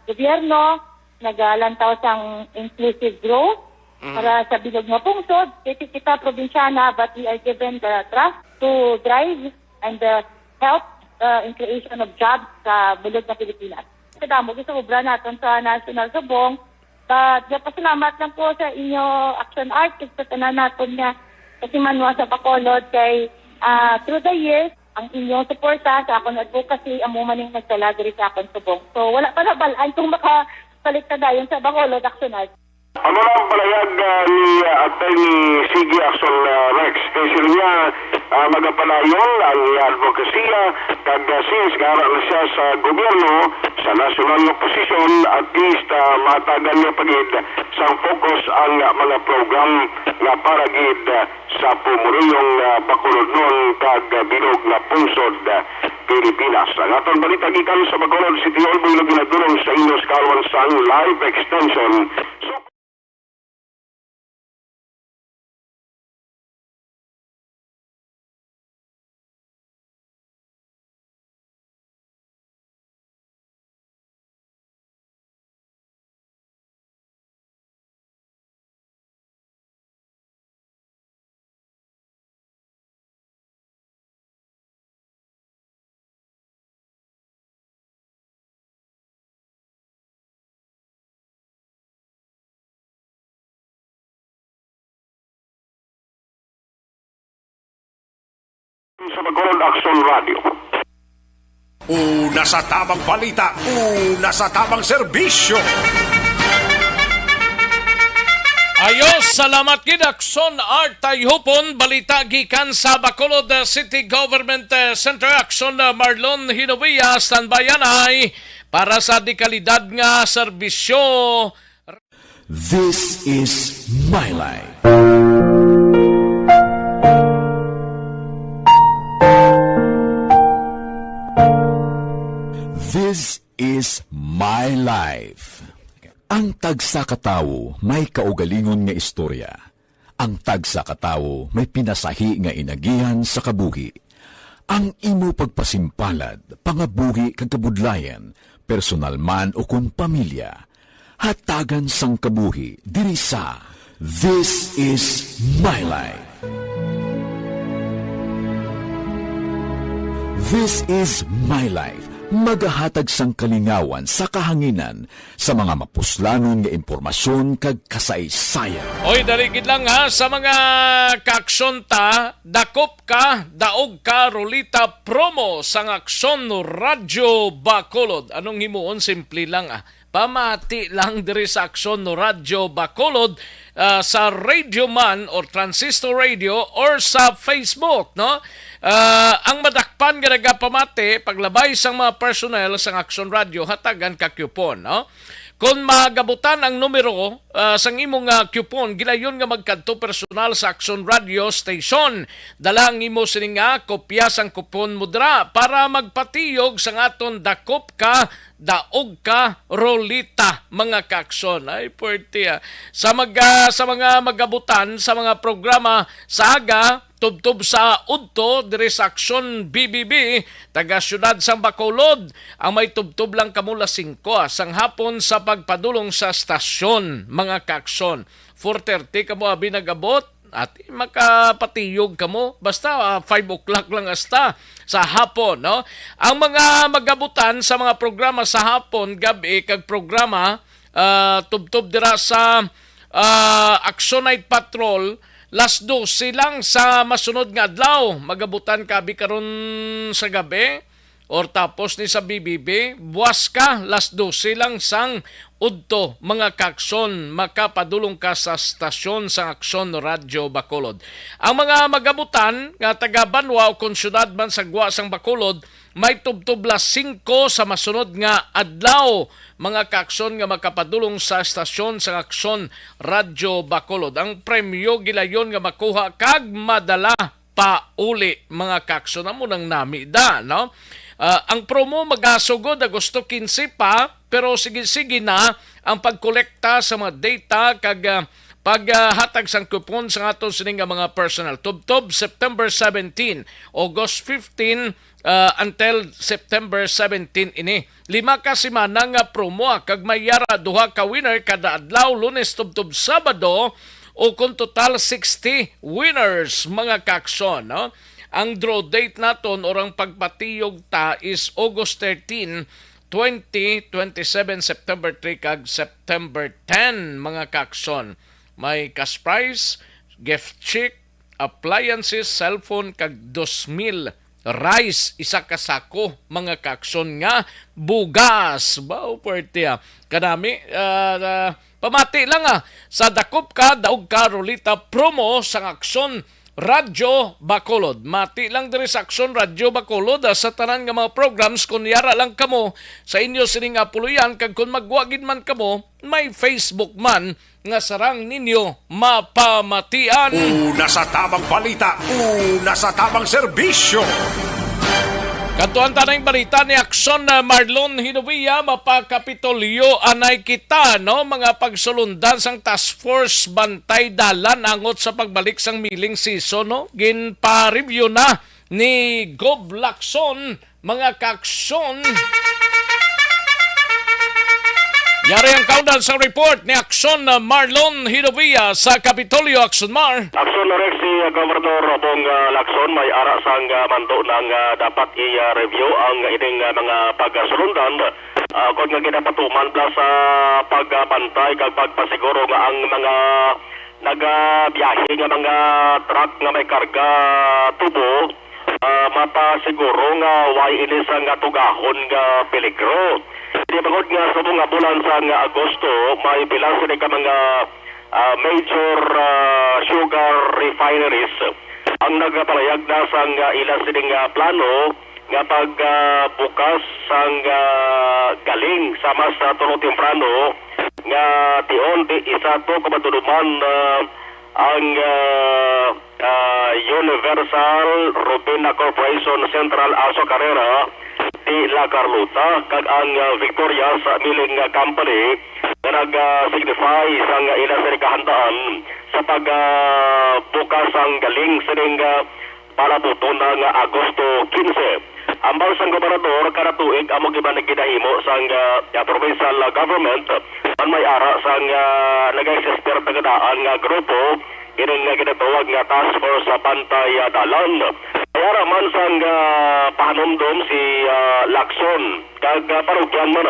gobyerno nagalantaw sang inclusive growth para sa bilog nga pungsod. Kita probinsyana, but we are given the trust to drive and help in creation of jobs sa bilog na Pilipinas. Kadamo gusto obra natin sa national subong. But pasalamat lang po sa inyo Action Artist sa tanan natin nga kasi manwa sa Bacolod kay through the years ang inyong suporta sa akong advocacy amo maning nagtala diri sa akong subong. So wala pa na balaan kung makapalit na dayon sa Bacolod Action Artist. Ano lang palayag ni Atty. Sige Axon Rex kay sila niya magapanayon ang advokasya kag since gara na siya sa gobyerno sa national opposition at least matagan niya pagid sang focus ang mga program nga para gid sa pumulong Bacolod noon kag bilog na pungsod Pilipinas. Ang atong balita gikan sa Bacolod City Hall mo ginadulong sa Inos Kalwan sang live extension. Sa Bacolod Action Radio. Una sa tamang balita, una sa tamang serbisyo. Ayos, salamat gid Akson Artay Hupon, balita gikan sa Bacolod City Government Center. Akson Marlon Hinovia, standbayanay para sa dekalidad nga serbisyo. This is my life. This is my life. Ang tagsa katawo may kaugalingon nga istorya. Ang tagsa katawo may pinasahi nga inagihan sa kabuhi. Ang imo pagpasimpalad, pangabuhi kag kabudlayan, personal man o kun pamilya, hatagan sang kabuhi diri sa This is my life. This is my life. Magahatag sang kalingawan sa kahanginan sa mga mapuslanon nga impormasyon kag kasaysayan. Oy, daligid lang ha sa mga kaaksyon ta, dakop ka, daog ka, rolita promo sang Aksyon Radyo Bacolod. Anong himuon? Simple lang pamati lang diri sa Aksyon Radyo Bacolod sa Radio Man or Transistor Radio or sa Facebook, no? Ang madakpan nga nagapamati paglabay sang mga personnel sang Aksyon Radio hatagan ka coupon, no? Kung magabutan ang numero sang imong coupon, gilayon nga magkadto personal sa Aksyon Radio Station. Dala ang imo sining kopya sang coupon mudra para magpatiyog sang aton dakop ka, daog ka, rolita mga kaaksyon. Ay puwerte sa mga magabutan sa mga programa sa aga tubtob sa udto diri sa Aksyon BBB taga syudad sang Bacolod ang may tubtob lang kamula 5 sang hapon sa pagpadulong sa stasyon mga kaaksyon. 4:30 kamo abi nagabot at makapatiyog kamo basta 5 o'clock lang hasta sa hapon, no? Ang mga magabutan sa mga programa sa hapon gabi kag programa tubtob dira sa Aksyon Night Patrol las 12 lang sa masunod nga adlaw. Magabutan kabi karon sa gabi or tapos ni sa BBB, buwas ka las 12 lang sang udto mga kaaksyon, makapadulong ka sa stasyon sa Aksyon Radyo Bacolod. Ang mga magabutan nga taga Banwa o konsyudad man sa Gwa sang Bacolod may tubtubla 5 sa masunod nga adlaw mga kaaksyon nga makapadulong sa stasyon sa Aksyon Radyo Bacolod. Ang premyo gilayon nga makuha kag madala pa uli mga kaaksyon amo nang namida, no? Ang promo magasugod Agosto 15 pa pero sige na ang pagkolekta sa mga data kag paghatag sang coupon sa aton sining mga personal. Tubtob September 17, August 15 until September 17 ini. 5 ka semana nga promo kag mayara 2 ka winner kada adlaw, Lunes tubtob Sabado o kung total 60 winners mga kaaksyon, no? Ang draw date naton or ang pagpatiyog ta is August 13, 20, 27, September 3 kag September 10 mga kaaksyon. May cash prize, gift check, appliances, cellphone kag 2,000 rice isa ka sako mga kaakson nga bugas bao puwerte kanami pamati lang sa dakop ka daog ka Rolita promo sa aksyon Radyo Bacolod. Mati lang diri sa Aksyon Radyo Bacolod sa tanan nga mga programs kung yara lang kamo sa inyo sining puluyan kag kung magwagid man kamo may Facebook man nga sarang ninyo mapamatian. Una sa tamang balita, una sa tamang serbisyo. Katuan tanang balita ni Aksyon na Marlon Hinovia mapakapitolyo anay kita no mga pagsulundan sang task force bantay dalan angot sa pagbalik sang miling season no ginpa-review na ni Gob Lacson mga kaksyon. Yari ang countdown sa report ni Aksyon na Marlon Hinovia sa Kapitolyo. Aksyon Mar. Aksyon na rin si Governor Bong Lacson may ara sang manto nang dapat i-review ang ining mga pagsulundan kung nga ginapatuman pala sa pagbantay kag pagpasiguro nga ang mga nagabiyahe nga mga truck nga may karga tubo mapasiguro nga way inis nga tugahon nga peligro. Di bagod nga sa mga bulan sa Agosto, may bilang sila ka mga major sugar refineries ang nagpalayag na sa ilang sining plano nga pagbukas sang galing sa mas tulo temprano nga tion di isa to kumatuduman ang Universal Robina Corporation Central Aso Carrera di La Carlota kag ang Victoria sa Milling Company na nag-signify sang ilang sa kahandaan sa pagbukas ang galing sa palabuton ng Agosto 15. Ang bansang gobernador kada tuig amo giban gidahimo sang provincial government man may ara sang nag-exister tagadaan nga grupo ining nga ginatawag nga task force sa bantay dalan. Kaya man sang pahanomdom si Lacson kag parugyan man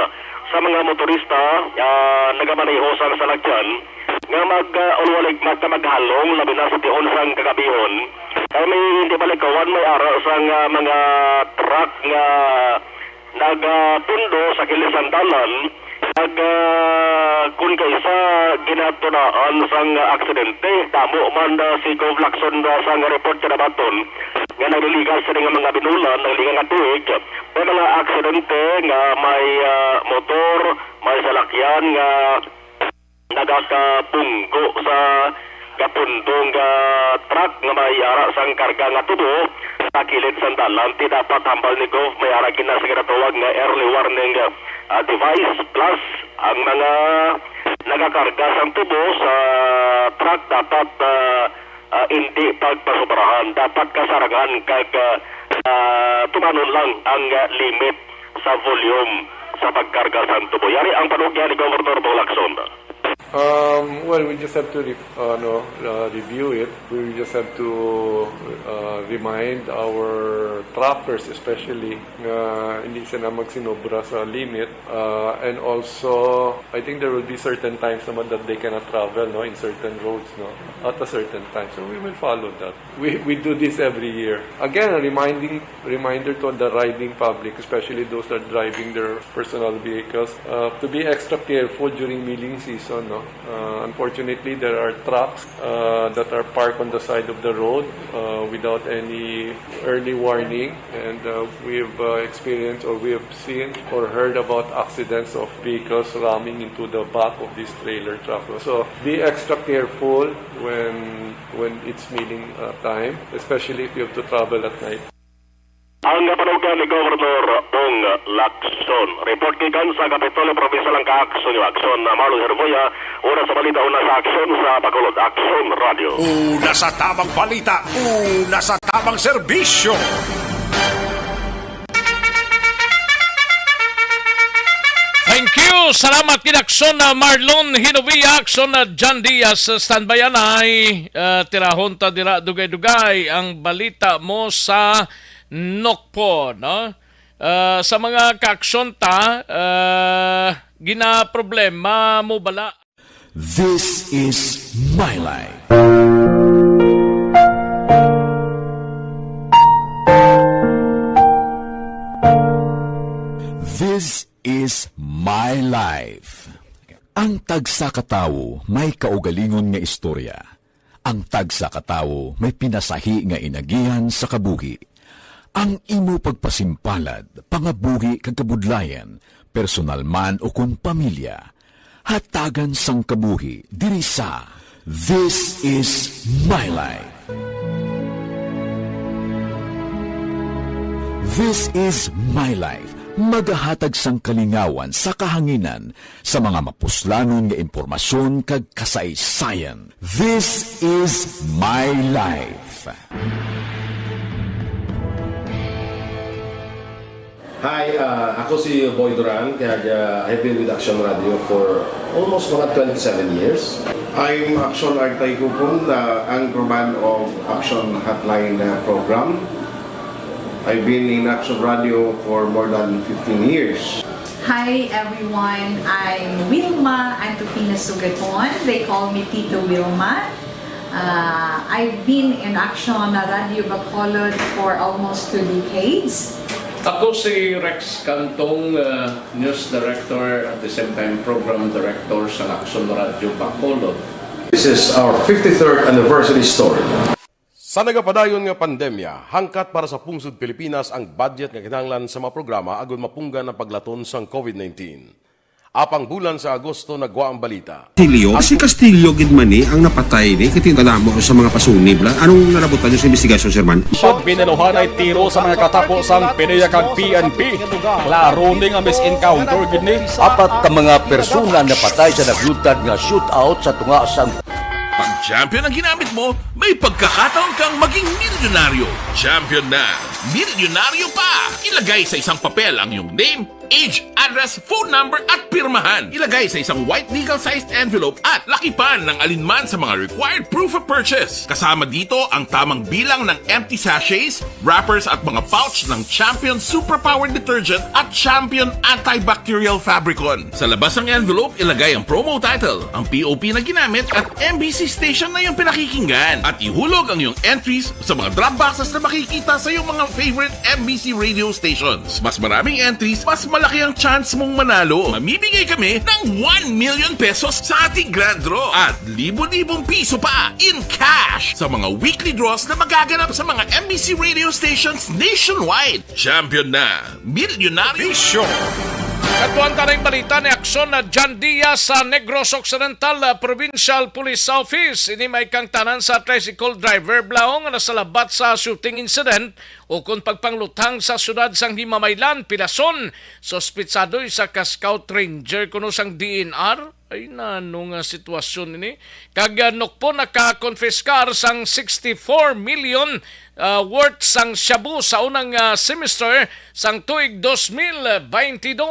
sa mga motorista nagamaneho sang salakyan nga mag-ulwalig maghalong labi na sa tion sang kagabihon. Kaya may hindi balikawan may ara sang mga truck nga nagpundo sa kilisan dalan kag kung kaysa ginatunaan sang aksidente damo man si Gov Lacson sang report ka nabaton nga nagliligal sa mga binulan ng ligang atuig may mga aksidente nga may motor may salakyan nga nagakapunggo sa kapundong truck nga may ara sang karga nga tubo sa kilid sang dalan ti dapat hambal ni Gov may ara gina sa ginatawag nga early warning device plus ang mga nagakarga sang tubo sa truck dapat hindi pagpasubrahan dapat kasarangan kag tumanon lang ang limit sa volume sa pagkarga sang tubo. Yari ang panugya ni Governor Bong Lacson. Well, we just have to review it. We just have to remind our truckers especially hindi sila magsinobra sa limit. And also, I think there will be certain times naman that they cannot travel in certain roads at a certain time. So we will follow that. We do this every year. Again, a reminder to the riding public, especially those that are driving their personal vehicles, to be extra careful during milling season. Unfortunately, there are trucks that are parked on the side of the road without any early warning, and we have experienced or we have seen or heard about accidents of vehicles ramming into the back of this trailer truck. So be extra careful when it's milling time, especially if you have to travel at night. Ang panugyan ni Governor Bong Lacson. Report gikan sa Kapitolyo Provincial ang Aksyon yung Aksyon na Marlon Hinovia. Una sa balita, una sa Aksyon sa Bacolod. Aksyon Radio. Una sa tamang balita, una sa tamang serbisyo. Thank you! Salamat kinakson na Marlon Hinovia, akson na John Diaz. Standbayan ay tirahon ta dira dugay-dugay ang balita mo sa Nokpo, no? Sa mga kaaksyon ta, gina problema mo bala. This is my life. This is my life. Ang tagsa katawo may kaugalingon nga istorya. Ang tagsa katawo may pinasahi nga inagihan sa kabuhi. Ang imo pagpasimpalad, pangabuhi kag kabudlayan, personal man o kung pamilya, hatagan sang kabuhi diri sa This is my life. This is my life. Magahatag sang kalingawan sa kahanginan sa mga mapuslanon nga impormasyon kag kasaysayan. This is my life. Hi, ako si Boy Duran, kaya I've been with Action Radio for almost mga 27 years. I'm Action Artay Kupon, anchorman of Action Hotline program. I've been in Action Radio for more than 15 years. Hi everyone, I'm Wilma Antopina Sugaton. They call me Tito Wilma. I've been in Action Radio Bacolod for almost 2 decades. Ako si Rex Cantong, News Director at the same time Program Director sa Action Radio Bacolod. This is our 53rd anniversary story. Sa nagapadayon nga pandemya, hangkat para sa pungsod Pilipinas ang budget nga kinahanglan sa mga programa agon mapunggan ang paglaton sang COVID-19. Apang bulan sa Agosto nagwa ang balita. Si Castillo gidmani ang napatay ni kitingalamo sa mga pasunib. Anong narabutan niyo sa investigasyon, Sir Man? Pagbinenuhan ay tiro sa mga katapos ang PNP kag PNP. Klaro ning ang misencounter gid ni. Apat ka mga persona na patay sa naglutad nga shootout sa tunga sang Pag champion ang ginamit mo, may pagkakataon kang maging milyonaryo. Champion na! Milyonaryo pa! Ilagay sa isang papel ang iyong name, age, address, phone number at pirmahan. Ilagay sa isang white legal-sized envelope at lakipan ng alinman sa mga required proof of purchase. Kasama dito ang tamang bilang ng empty sachets, wrappers at mga pouch ng Champion Superpower Detergent at Champion Antibacterial Fabricon. Sa labas ng envelope, ilagay ang promo title, ang POP na ginamit at MBC station na yung pinakikinggan. At ihulog ang iyong entries sa mga drop boxes na makikita sa iyong mga favorite MBC radio stations. Mas maraming entries, mas malaki ang chance mong manalo. Mamimigay kami ng 1 million pesos sa ating grand draw at libo-libong piso pa in cash sa mga weekly draws na magaganap sa mga MBC radio stations nationwide. Champion na! Milyonaryo! Katuan tanay balita ni Aksyon na John Diaz sa Negros Occidental Provincial Police Office. Ini may kang tanan sa tricycle driver blaong na salabat sa shooting incident o kung pagpanglutang sa syudad sang Himamaylan, Pilason. Sospitsadoy sa ka-scout ranger kuno sang DNR. Ay nanong sitwasyon ini. Kaganok po nakakonfiskar sang 64 million worth sang shabu sa unang semester sang tuig 2022.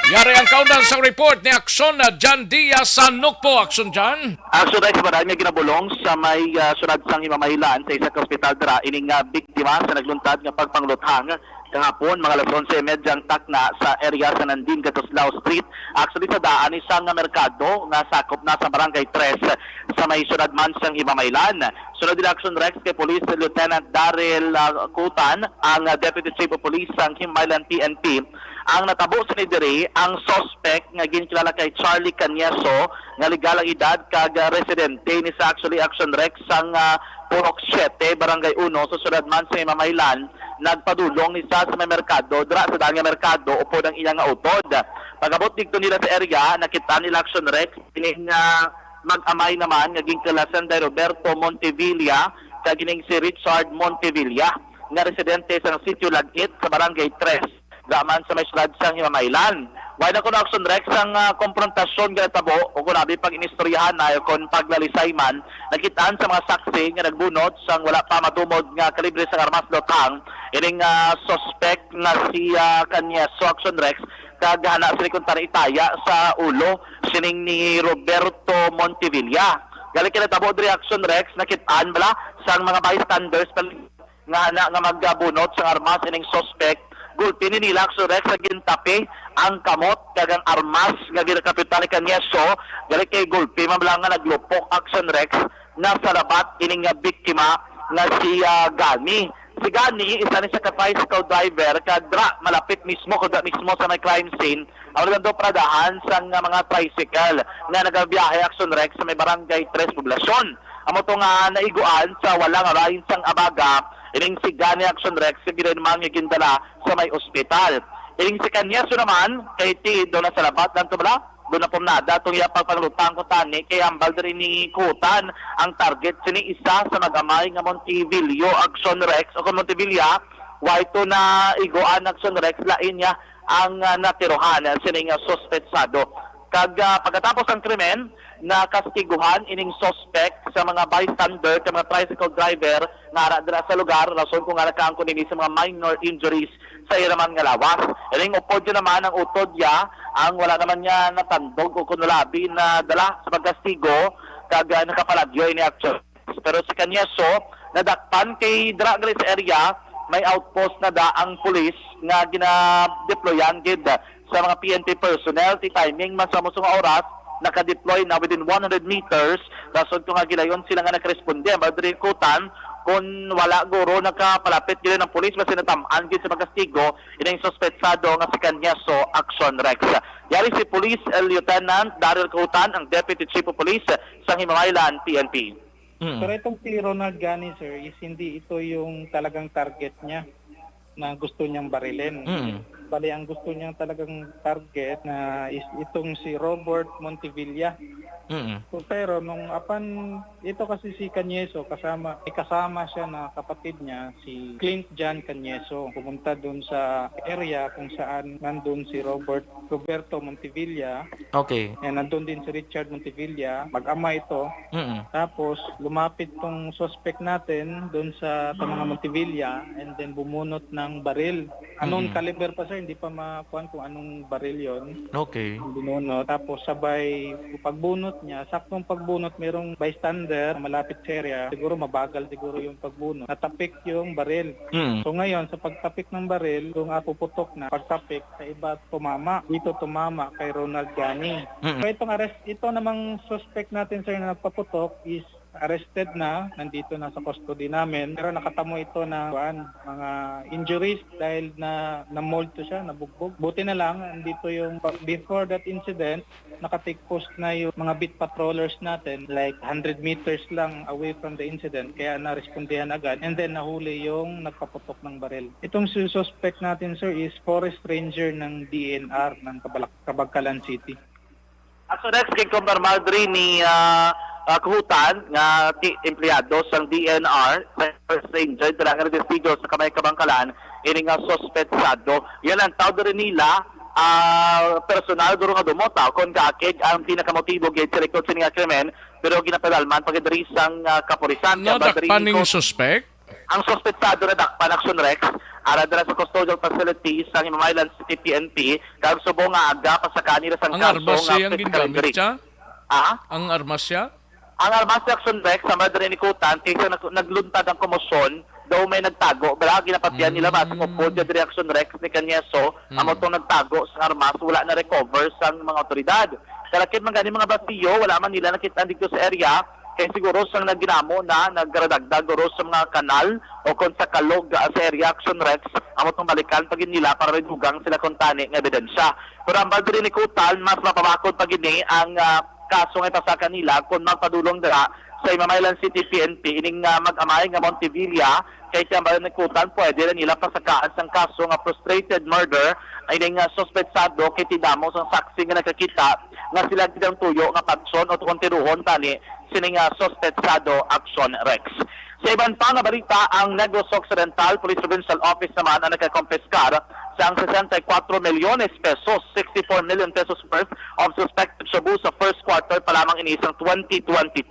Yari ang countdown sa report ni Aksyon na John Diaz sa Nukpo. Aksyon John? Aksyon ay sa marami ginabulong sa may sunad sang Himamaylan sa isang hospital dira ining biktima sa nagluntad nga pagpangluthang kahapon mga alas 11:30 ang takna sa area sa Nandin Gatoslao Street. Actually sa daan isang merkado nga sakop na sa Barangay 3 sa may sunad man sang Himamaylan. Sunod din Action Rex kay Police Lieutenant Daryl Kutan, ang Deputy Chief of Police sang Himamaylan PNP. Ang natabo sa nidiri ang suspect nga ginkilala kay Charlie Canyeso nga legal ang edad kag residente ni sa actually Action Rex sang Purok 7 Barangay 1 sa sunod man sa Himamaylan. Nagpadulong ni sa may merkado dira sa dang merkado upo ng iyang utod. Pagabot dito nila sa area nakita nila Action Rex kining mag-amay naman nga ginkalasan kay Roberto Montevilla kag kining si Richard Montevilla nga residente sa sitio Lagit sa Barangay 3 gaman sa may syudad sang Himamaylan. Why na kuno Action Rex ang komprontasyon nga tabo o kunabi pag inistoryahan na kon paglalisay man nakitaan sa mga saksi nga nagbunot sang wala pa matumod nga kalibre sang armas lotang ining suspect na si Canyeso Action Rex kag hana sila kung itaya sa ulo sining ni Roberto Montevilla. Gali kina tabo diri Action Rex nakitaan bala sang mga bystanders nga magbunot sang armas ining suspect. Gulpi ni nila Action Rex sa gintapi ang kamot kagang armas nga ginakapitan ni Canyeso gali kay gulpi mabala nga naglupok Action Rex na sa labat ining biktima nga si Gami. Si Gani, isa ni siya ka-tricycle driver, kadra malapit mismo, kadra mismo sa may crime scene, ang nagando pradahan sa mga tricycle nga nagabiyahe Action Rex sa may barangay 3 poblasyon. Amo to nga naiguan sa walang arayin sang abaga, ining si Gani Action Rex, si ginamang gindala sa may ospital. Ining si Kanyeso naman, kay ti doon na sa labat ng tumala, doon na pumnada, itong iyapang panglutang ko tani, kay ambal rin ni Kutan, ang target sini isa sa mag-amay nga Montevilla Action Rex, o kung Montevilla, waito na iguan Action Rex, lain niya ang natiruhan, sining suspetsado. Pagkatapos ng krimen, nakastiguhan ining suspect sa mga bystander, sa mga tricycle driver, nga dira sa lugar, rason kung nga nakaangko nini sa mga minor injuries sa iraman nga lawas. Ining upod yun naman ang utod niya, ang wala naman niya natandog o kunulabi na dala sa pagkastigo, nakapalagyo ini action. Pero si Kanyeso, nadakpan kay Dragre sa area, may outpost na da ang pulis nga gina-deployan gid sa mga PNP personnel. Ti timing man sa musong oras, naka-deploy na within 100 meters. Rason kung nga gilayon sila nga nakaresponde. Madri Kutan, kung wala guro nakapalapit gila ng pulis, mas sinatamaan gid sa pagkastigo, inang suspetsado nga si Kanyeso Action Rex. Yari si Police Lieutenant Daryl Kutan, ang Deputy Chief of Police sa Himamaylan, PNP. Pero itong si Ronald Gani, sir, is hindi ito yung talagang target niya na gusto niyang barilin. Bali, ang gusto niyang talagang target na is itong si Robert Montevilla. Pero nung ito kasi si Kanyeso, kasama siya na kapatid niya, si Clint John Kanyeso. Pumunta dun sa area kung saan nandun si Roberto Montevilla. Okay. And nandun din si Richard Montevilla. Mag-ama ito. Tapos lumapit tong suspect natin dun sa mga Montevilla and then bumunot ng baril. Anong caliber pa, sir? Hindi pa makuhan kung anong baril yon. Okay. Bunot. Tapos sabay pagbunot niya, saktong pagbunot, merong bystander malapit sa area. Siguro mabagal siguro yung pagbunot. Natapik yung baril. So ngayon, sa pagtapik ng baril, kung puputok na, pagtapik sa iba tumama. Dito tumama kay Ronald Gani. So itong arrest, ito namang suspect natin, sir, na nagpaputok is arrested na, nandito na sa custody namin, pero nakatamo ito na mga injuries dahil na-mold to siya, nabugbog. Buti na lang, nandito yung, before that incident, nakatake post na yung mga beat patrollers natin, like 100 meters lang away from the incident, kaya na-respondihan agad, and then nahuli yung nagpaputok ng baril. Itong suspect natin, sir, is forest ranger ng DNR ng Kabagkalan City. So next, kay kumpirmado rin ni Kuhutan nga empleyado sa DNR sa first ranger dala nga nagdestigo sa kamay Kabangkalan ini nga suspetsado. Yan ang tawag rin nila personal duro nga dumota kon kaakid ang pinakamotibo gid sa likod sa nga krimen, pero ginapedalman pagdiri sang kapulisan. Nadakpan ning suspect? Ang suspetsado na dakpan Action Rex ara dala sa custodial facilities sa Himamaylan City PNP kag subong nga aga pa sa kanila sang kaso nga ang gingamit siya? Ang armas siya? Ang armas ni Action Rex sa madre ni Kutan kaysa nagluntad ang komosyon daw may nagtago. Bala ginapatian nila ba sa kupod yung Action Rex ni Kanyeso amo itong nagtago sa armas, wala na recover sa mga otoridad. Kalakit man gani mga batiyo, wala man nila nakita dito sa area kaya siguro sang nagginamo na nagradagdag guro sa mga kanal o kung sa kalog sa area Action Rex amo itong balikan pagin nila para may dugang sila kontani ng ebidensya. Pero ang badri ni Kutan, mas mapabakod pagini ang kaso nga ipasa kanila kung magpadulong dira sa Himamaylan City PNP ining mag-amay nga Montevilla kay tiyambalan ni Kutan pwede rin nila pasakaan sang kaso nga frustrated murder ining suspetsado kay tidamo sang saksi nga nakakita nga sila gidang tuyo nga patson o kontiruhon tani sining suspetsado Action Rex. Sa iban pa nga balita, ang Negros Occidental Police Provincial Office naman ang nagkakompiskar sa 64 milyones pesos, 64 million pesos worth of suspected shabu sa first quarter pa lamang inisang 2022.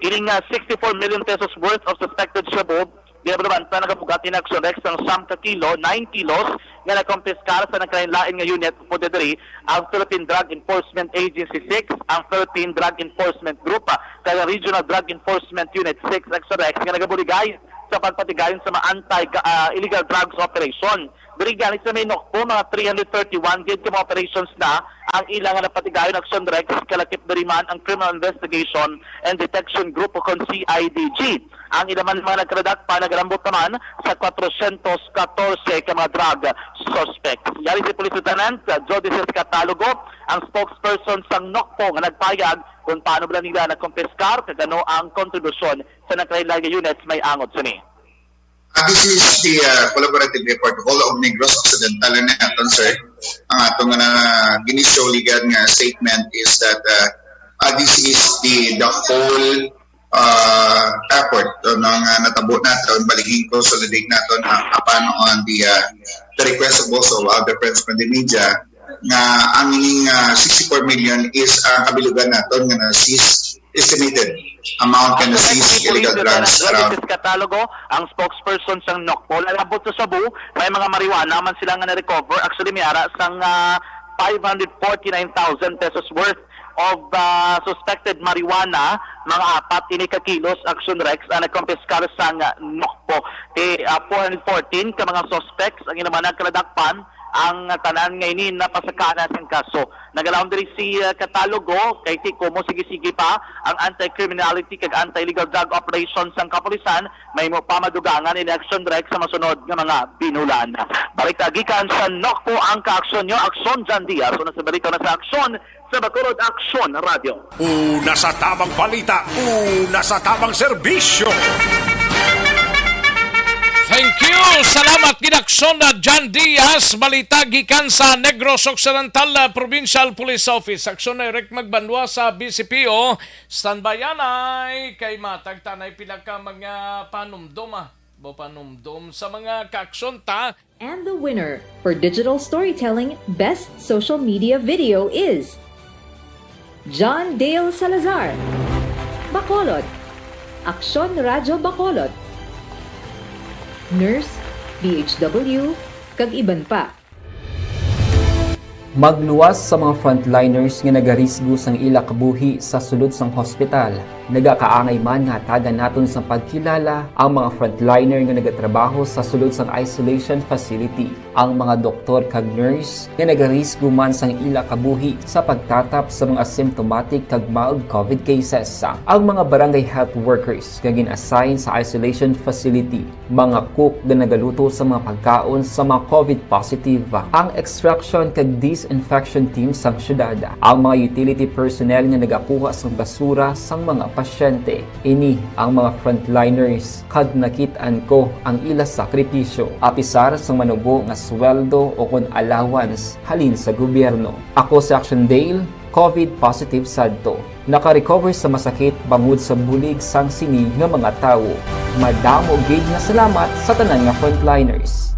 Ining 64 million pesos worth of suspected shabu, ginabaman pa nagabugat in Action Rex ng 10 kilo, 9 kilos nga nakompiskar sa nagkalain nga unit po dediri ang Philippine Drug Enforcement Agency 6, ang Philippine Drug Enforcement Group, kaya Regional Drug Enforcement Unit 6 Action Rex nga nagabuligay sa pagpatigayon sa mga anti-illegal drugs operation. Diri galit sa may nokpo, mga 331 gid ka mga operations na ang ilang napatigayon action direct kalakip diriman ang Criminal Investigation and Detection Group o CIDG. Ang ilaman mga nagkaradak pa nagrambot naman sa 414 ka mga drug suspects. Yari si Police Lieutenant Jody Catalogo, ang spokesperson sa NOCPO nga nagpayag kung paano ba nila nagkompiskar kagano ang kontribusyon sa nakailang units may angot sini. This is the collaborative report of all of Negros Occidental and aton, sir. Ang atong ginisyo legal nga statement is that this is the whole effort ng natabo natin, baliging consolidate natin upon on the request of also other friends from the media nga ang 64 million is ang kabilugan natin nga na-seize estimated amount and seize illegal drugs around. Catalogo, ang spokesperson sa NOCPO, lalabot sa Cebu, may mga marijuana man sila nga na-recover. Actually, may ara sang 549,000 pesos worth of suspected marijuana, mga 4 kilos action rex ang nagkompiskar sa NOCPO. 414 ka mga suspects ang inaman nagkaladakpan ang tanan ngayon na pasakana ng kaso. Nagalaon diri si Catalogo kay Tico mo sige-sige pa ang anti-criminality kag anti-illegal drug operations sang kapulisan may mo pamadugangan in action direct sa masunod nga mga binulan. Balik gikan sa NOCPO ang ka-aksyon nyo, Aksyon Jan Diaz. So nasa balita na sa aksyon sa Bacolod Aksyon Radio. Una sa tamang balita, una sa tamang serbisyo. Thank you! Salamat ginaksyon na John Diaz, balita gikan sa Negros Occidental Provincial Police Office. Aksyon na Eric Magbanwa sa BCPO. Standbayanay kay matagtanay pila ka mga panumdom panumdom sa mga kaaksyon ta. And the winner for Digital Storytelling Best Social Media Video is John Dale Salazar, Bacolod, Aksyon Radyo Bacolod, Nurse, BHW, kag iban pa. Magluwas sa mga frontliners nga nagarisgo sang ila kabuhi sa sulod sang hospital. Nagakaangay man nga tagan naton sa pagkilala ang mga frontliner nga nagatrabaho sa sulod sang isolation facility. Ang mga doktor kag nurse nga nagarisgo man sang ila kabuhi sa pagtatap sa mga asymptomatic kag mild COVID cases. Ang mga barangay health workers nga gin-assign sa isolation facility, mga cook nga nagaluto sa mga pagkaon sa mga COVID positive, ang extraction kag disinfection team sang syudad, ang mga utility personnel nga nagakuha sang basura sang mga pasyente. Ini ang mga frontliners kag nakit-an ko ang ila sakripisyo apisar sang manubo nga sweldo o kon allowance halin sa gobyerno. Ako si Action Dale, COVID positive sadto. Naka-recover sa masakit bangod sa bulig sang sinig nga mga tawo. Madamo gid nga salamat sa tanan nga frontliners.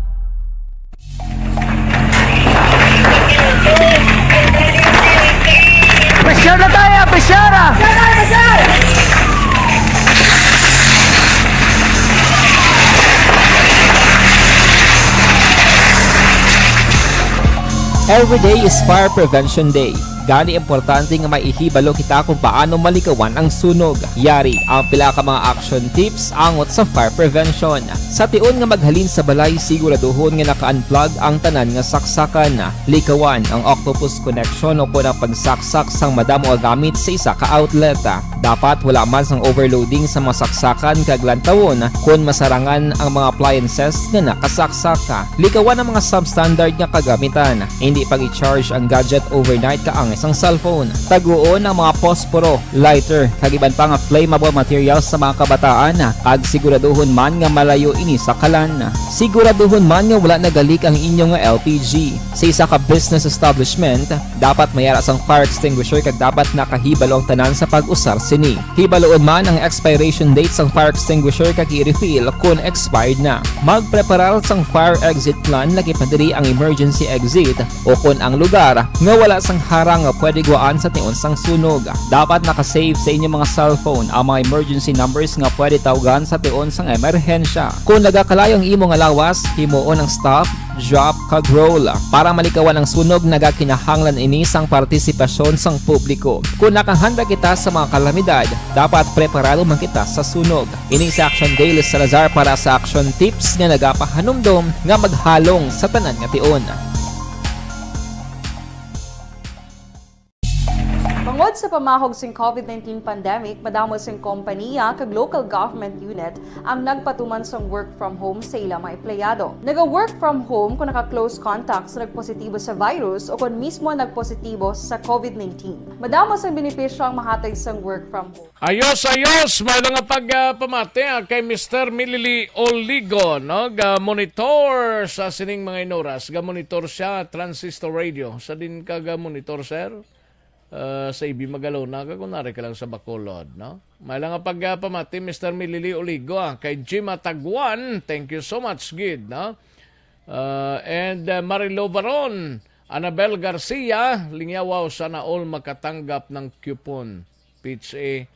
Pressure na tayo! Pressure! Every day is Fire Prevention Day. Gani importante nga maihibalo kita kung paano malikawan ang sunog. Yari ang pila ka mga action tips angot sa fire prevention. Sa tion nga maghalin sa balay, siguraduhon nga naka-unplug ang tanan nga saksakan. Likawan ang octopus connection o kung ang pagsaksak sang madamo gamit sa isa ka outlet. Dapat wala man sang overloading sa mga saksakan kag lantawon kung masarangan ang mga appliances nga nakasaksaka. Likawan ang mga substandard nga kagamitan. Hindi pag i-charge ang gadget overnight kaang isang cellphone. Taguon ang mga posporo, lighter, kag iban pa nga flammable materials sa mga kabataan. Kag siguraduhon man nga malayo ini sa kalan. Siguraduhon man nga wala nagalik ang inyong LPG. Sa isa ka business establishment, dapat mayara sang fire extinguisher kag dapat nakahibalo ang tanan sa pag-usar sini. Hibaloon man ang expiration date sang fire extinguisher kag i-refill kung expired na. Magpreparar sang fire exit plan lagi pa diri ang emergency exit o kung ang lugar nga wala sang harang nga pwede guaan sa tion sang sunog. Dapat nakasave sa inyong mga cellphone ang mga emergency numbers nga pwede tawagan sa tion sang emerhensya. Kung nagakalayo ang imong lawas, himuon ang stop, drop, kag roll. Para malikawan ang sunog, nagakinahanglan ini sang partisipasyon sang publiko. Kung nakahanda kita sa mga kalamidad, dapat preparado man kita sa sunog. Ini sa Action Dale Salazar para sa action tips nga nagapahanumdom nga maghalong sa tanan nga tion. Tungod sa pamahog sing COVID-19 pandemic, madamo sing kompanya kag local government unit ang nagpatuman sang work from home sa ilang mga empleyado. Naga-work from home kung naka-close contact sa nagpositibo sa virus o kung mismo nagpositibo sa COVID-19. Madamo sang benepisyo ang mahatag sang work from home. Ayos! May mga pagpamati kay Mr. Milili Oligo, no? Ga-monitor sa sining mga inoras. Ga-monitor siya, transistor radio. Sa din ka ga-monitor, sir? Sa Ibi Magalona, kunwari ka lang sa Bacolod, no? May lang pagpamati, Mr. Milili Oligo, kay Jim Atagwan, thank you so much, Gid, no? And Marilo Baron, Annabel Garcia, lingyawaw, sana all makatanggap ng coupon. PHEA,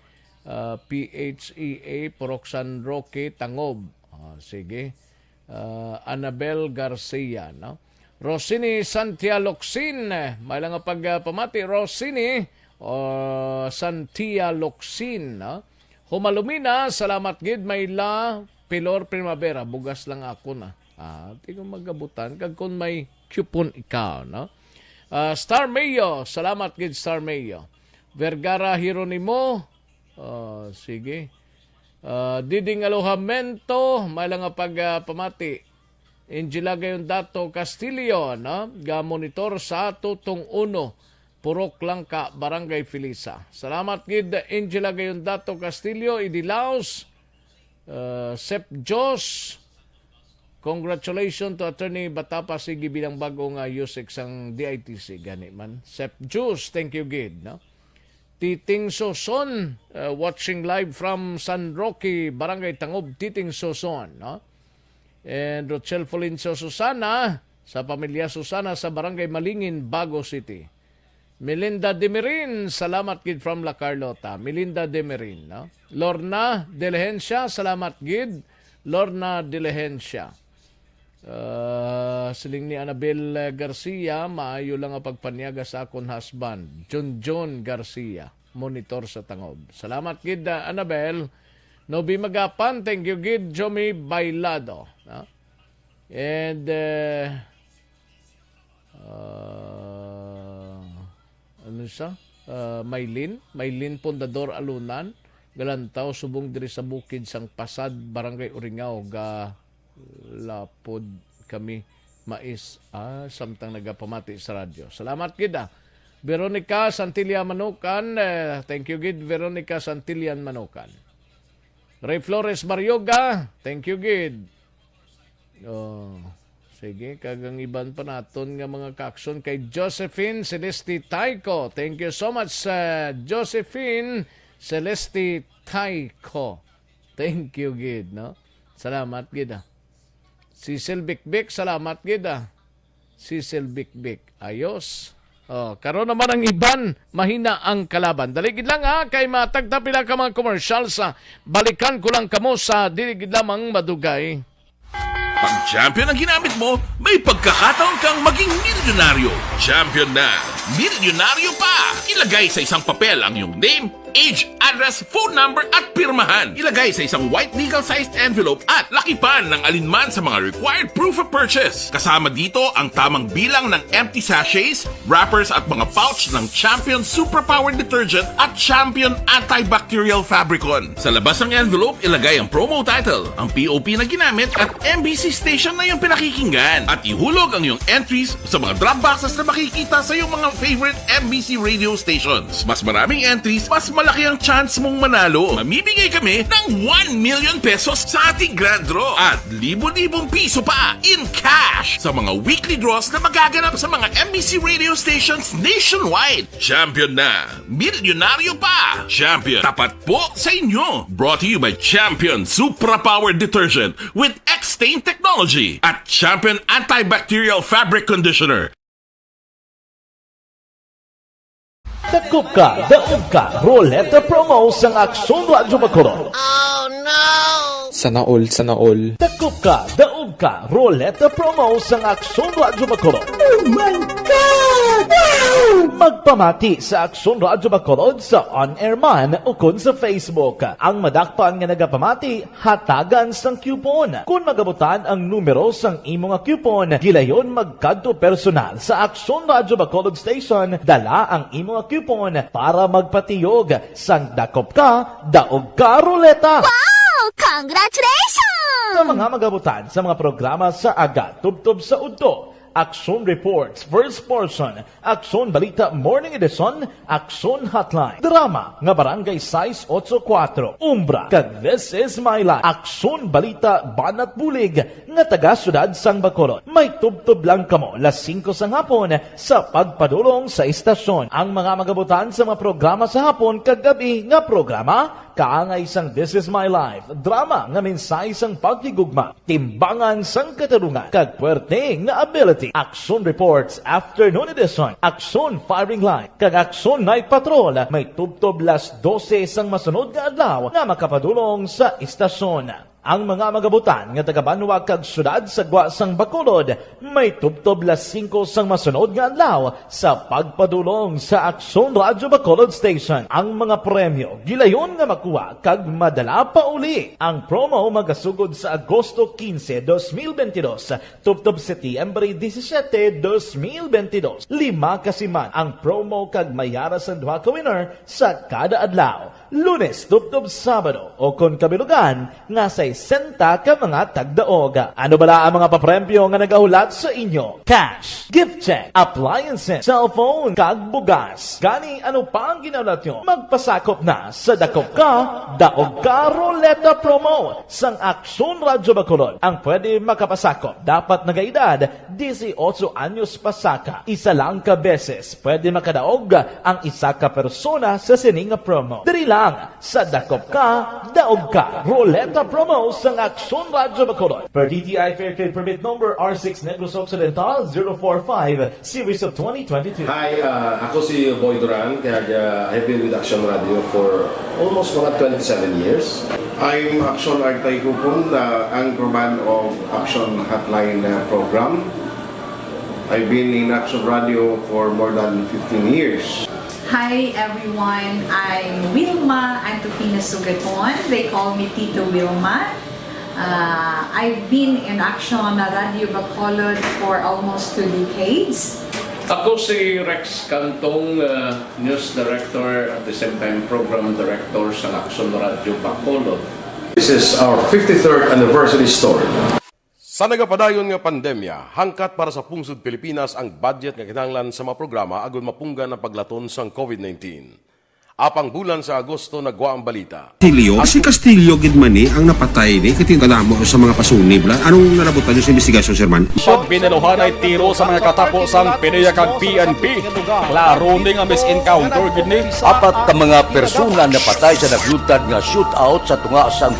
Poroksan Roque, Tangob. Sige. Annabel Garcia, no? Rosini Santialocsin, may lang pagpamati, Rosini Santialocsin, no? Humalumina, salamat gid, may la Pilor Primavera, bugas lang ako na. Di ko magabutan, kag kung may coupon ikaw, no? Star Mayo, salamat gid Star Mayo. Vergara Hieronimo, sige. Diding Alojamento, may lang pagpamati. Angela Gayondato Castillo, no? Ga-monitor sa tutong uno. Purok lang ka, Barangay Felisa. Salamat gid Angela Gayondato Castillo, Idilaos, Sep Jos. Congratulations to Attorney Batapa sige bilang bagong USEC sang DITC gani man. Sep Jos, thank you gid, no? Titing Soson, watching live from San Roque, Barangay Tangob, Titing Soson, no? And Rochelle Folinso Susana, sa pamilya Susana sa Barangay Malingin, Bago City. Melinda Demerin, salamat gid from La Carlota. Melinda Demerin, no? Lorna Diligencia, salamat gid. Lorna Diligencia. Siling ni Annabel Garcia, maayo lang ang pagpanyaga sa akong husband. John Garcia, monitor sa Tangob. Salamat gid Annabel. Nobi Magapan, thank you gid Jomi Bailado. No? And ano siya? Maylin Pondador Alunan, Galantaw, subong diri sa bukid sang Pasad, Barangay Uringao, ga lapod kami mais. Samtang nagapamati sa radyo. Salamat gid Veronica Santillan Manukan, thank you gid Veronica Santillan Manukan. Ray Flores Marioga, thank you gid. Sige, kagang iban pa naton nga mga kakson kay Josephine Celeste Taiko. Thank you so much Josephine Celeste Taiko. Thank you gid, no? Salamat gid. Cecil Bikbik, salamat gid. Cecil Bikbik. Ayos. Karon naman ang iban, mahina ang kalaban. Daligid lang kay matagta pila ka mga commercial sa balikan ko lang kamo sa diligid lamang madugay. Pag champion ang ginamit mo, may pagkakataon kang maging milyonaryo. Champion na, milyonaryo pa! Ilagay sa isang papel ang iyong name, age, address, phone number at pirmahan. Ilagay sa isang white legal-sized envelope at lakipan ng alinman sa mga required proof of purchase. Kasama dito ang tamang bilang ng empty sachets, wrappers at mga pouch ng Champion Superpower Detergent at Champion Antibacterial Fabricon. Sa labas ng envelope, ilagay ang promo title, ang POP na ginamit at MBC station na yung pinakikinggan. At ihulog ang iyong entries sa mga drop boxes na makikita sa iyong mga favorite MBC radio stations. Mas maraming entries, mas malaki ang chance mong manalo. Mamibigay kami ng 1 million pesos sa ating grand draw at libo-libong piso pa in cash sa mga weekly draws na magaganap sa mga MBC radio stations nationwide. Champion na, milyonaryo pa. Champion, tapat po sa inyo. Brought to you by Champion Superpower Detergent with X-Stain Technology at Champion Antibacterial Fabric Conditioner. Dakop ka, daog ka, Roleta Promo sang Aksyon Radyo Bacolod. Oh no! Sana all. Dakop ka, daog ka, Roleta Promo sang Aksyon Radyo Bacolod. Oh my God! Wow! magpamati sa Aksyon Radyo Bacolod sa on-air man o kun sa Facebook. Ang madakpan nga nagapamati, hatagan sang coupon. Kung magabutan ang numero sang imo nga coupon, gilayon magkadto personal sa Aksyon Radyo Bacolod Station, dala ang imo nga coupon para magpatiyog sang dakop ka, daog ka ruleta. Wow! Congratulations! Sa mga magabutan sa mga programa sa Aga Tubtob sa Udto, Aksyon Reports, First Portion, Aksyon Balita Morning Edition, Aksyon Hotline, Drama nga Barangay 684, Umbra, kag This Is My Life, Aksyon Balita Banat Bulig nga taga Syudad sang Bacolod. May tubtob lang kamo las 5 sang hapon sa pagpadulong sa istasyon. Ang mga magabutan sa mga programa sa hapon kag gabi nga programa kaangay sang This Is My Life, drama nga mensahe sang pagtigugma, timbangan sang katarungan, kag puwerte nga ability. Aksyon Reports Afternoon Edition, Aksyon Firing Line, kag Aksyon Night Patrol, may tubtob las 12 sang masunod nga adlaw nga makapadulong sa istasyon. Ang mga magabutan nga taga-Banwa kag syudad sa Gwa sang Bacolod, may tubtob las 5 sang masunod nga adlaw sa pagpadulong sa Aksyon Radyo Bacolod Station. Ang mga premyo gilayon nga makuha kag madala pa uli. Ang promo magasugod sa Agosto 15, 2022, tubtob Setyembre 17, 2022. 5 kasiman ang promo kag mayara sa 2 ka winner sa kada adlaw. Lunes, tubtob Sabado, o kung kabilugan, nga sa 60 ka mga tagdaog. Ano bala ang mga papremyo nga nagahulat sa inyo? Cash, gift check, appliances, cellphone, kag bugas. Gani ano pa ang ginahulat nyo? Magpasakop na sa Dakop Ka, Daog Ka Ruleta Promo sang Aksyon Radyo Bacolod. Ang pwede makapasakop dapat nagaedad 18 anyos pasaka. Isa lang ka beses pwede makadaog ang isa ka persona sa sining promo. Diri lang sa Dakop Ka, Daog Ka Ruleta Promo sang Aksyon Radyo Bacolod. Per DTI Fair Trade Permit Number R6 Negros Occidental 045 Series of 2022. Hi, ako si Boy Duran, kaya I've been with Aksyon Radio for almost mga 27 years. I'm Aksyon Artay Kupon, anchorman of Aksyon Hotline program. I've been in Aksyon Radio for more than 15 years. Hi everyone, I'm Wilma Antopina Sugaton. They call me Tito Wilma. I've been in Aksyon Radio Bacolod for almost 2 decades. Ako si Rex Cantong, News Director at the same time Program Director sa Aksyon Radio Bacolod. This is our 53rd anniversary story. Sa nagapadayon nga pandemya, hangkat para sa pungsod Pilipinas ang budget nga kinahanglan sa mga programa agud mapunggan ang paglaton sang COVID-19. Apang bulan sa Agosto nagwa ang balita. Castillo, si Castillo gidmani ang napatay ni katingkalamo sa mga pasunib. Anong narabutan niyo sa investigasyon, Sir Man? Pagbineluhan ay tiro sa mga katapos ang PDEA kag PNP. Klaro ning ang misencounter gini. Apat ka mga persona na patay sa naglutad nga shootout sa tunga sang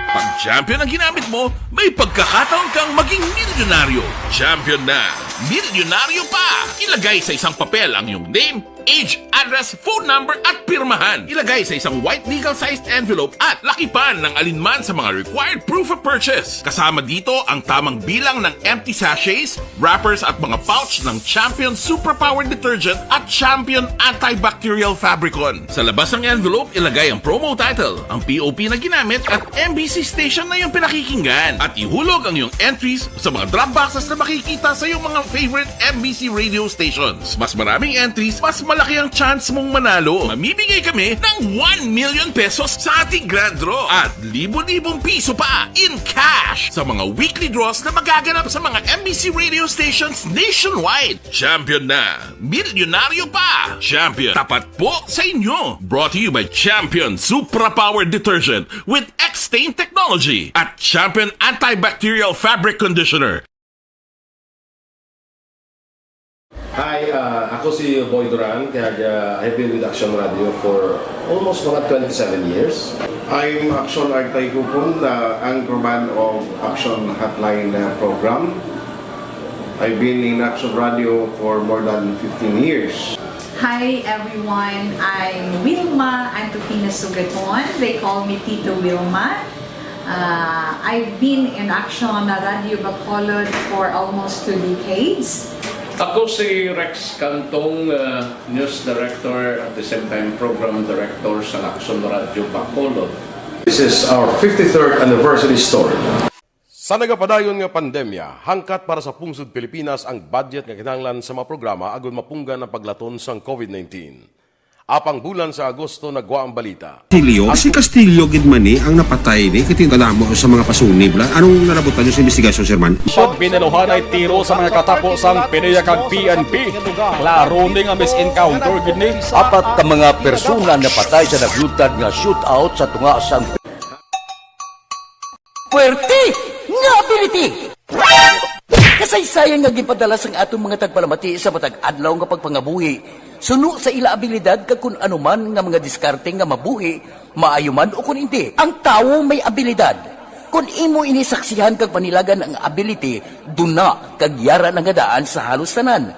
Pag champion ang ginamit mo, may pagkakataon kang maging milyonaryo. Champion na! Milyonaryo pa! Ilagay sa isang papel ang iyong name, age, address, phone number at pirmahan. Ilagay sa isang white legal-sized envelope at lakipan ng alinman sa mga required proof of purchase. Kasama dito ang tamang bilang ng empty sachets, wrappers at mga pouch ng Champion Superpower Detergent at Champion Antibacterial Fabricon. Sa labas ng envelope, ilagay ang promo title, ang POP na ginamit at MBC station na iyong pinakikinggan. At ihulog ang iyong entries sa mga drop boxes na makikita sa iyong mga favorite MBC radio stations. Mas maraming entries, mas malaki ang chance mong manalo. Mamimigay kami ng 1 million pesos sa ating grand draw at libo-libong piso pa in cash sa mga weekly draws na magaganap sa mga MBC radio stations nationwide. Champion na! Milyonaryo pa! Champion, tapat po sa inyo! Brought to you by Champion Supra Power Detergent with X-Stain Technology at Champion Antibacterial Fabric Conditioner. Hi, ako si Boy Duran, kaya I've been with Aksyon Radio for almost mga 27 years. I'm Aksyon Artay Kupon, anchorman of Aksyon Hotline program. I've been in Aksyon Radio for more than 15 years. Hi everyone, I'm Wilma Antopina Sugaton. They call me Tito Wilma. I've been in Aksyon Radio Bacolod for almost 2 decades. Ako si Rex Cantong, News Director at the same time Program Director sa Action Radio Bacolod. This is our 53rd anniversary story. Sa nagapadayon nga pandemya, hangkat para sa pungsod Pilipinas ang budget nga kinahanglan sa mga programa agud mapunggan ang paglaton sang COVID-19. Apang bulan sa Agosto nagwa ang balita. Castillo, si Castillo gid man ni ang napatay ni kitingkalamo sa mga pasunib. Anong narabutan niyo sa investigasyon, Sir Man? Siyot binaluhan ay tiro sa mga katapos ang PNP kag PNP. Klaro ni nga misencounter gid ni. Apat ka mga persona na patay sa naglutad nga shootout sa tunga sang Puerte nga ability. Kasaysayan nga gipadala sang atong mga tagpalamati sa matag adlaw nga pagpangabuhi. Suno sa ila abilidad kag kun anuman nga mga diskarte nga mabuhi, maayo man o kun hindi. Ang tawo may abilidad. Kung imo inisaksihan kag panilagan ang ability, duna kag yara nga daan sa halos tanan.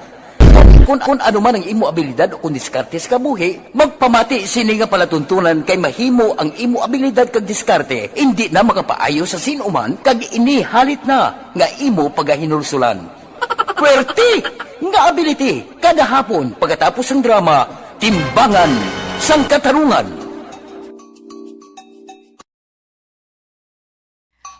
Kung anuman ang imo abilidad o kun diskarte sa kabuhi, magpamati sini nga palatuntunan kay mahimo ang imo abilidad kag diskarte, hindi na makapaayo sa sinuman kag ini halit na nga imo pagahinulsulan. Puwerte nga ability kada hapon pagkatapos ng drama Timbangan sang Katarungan.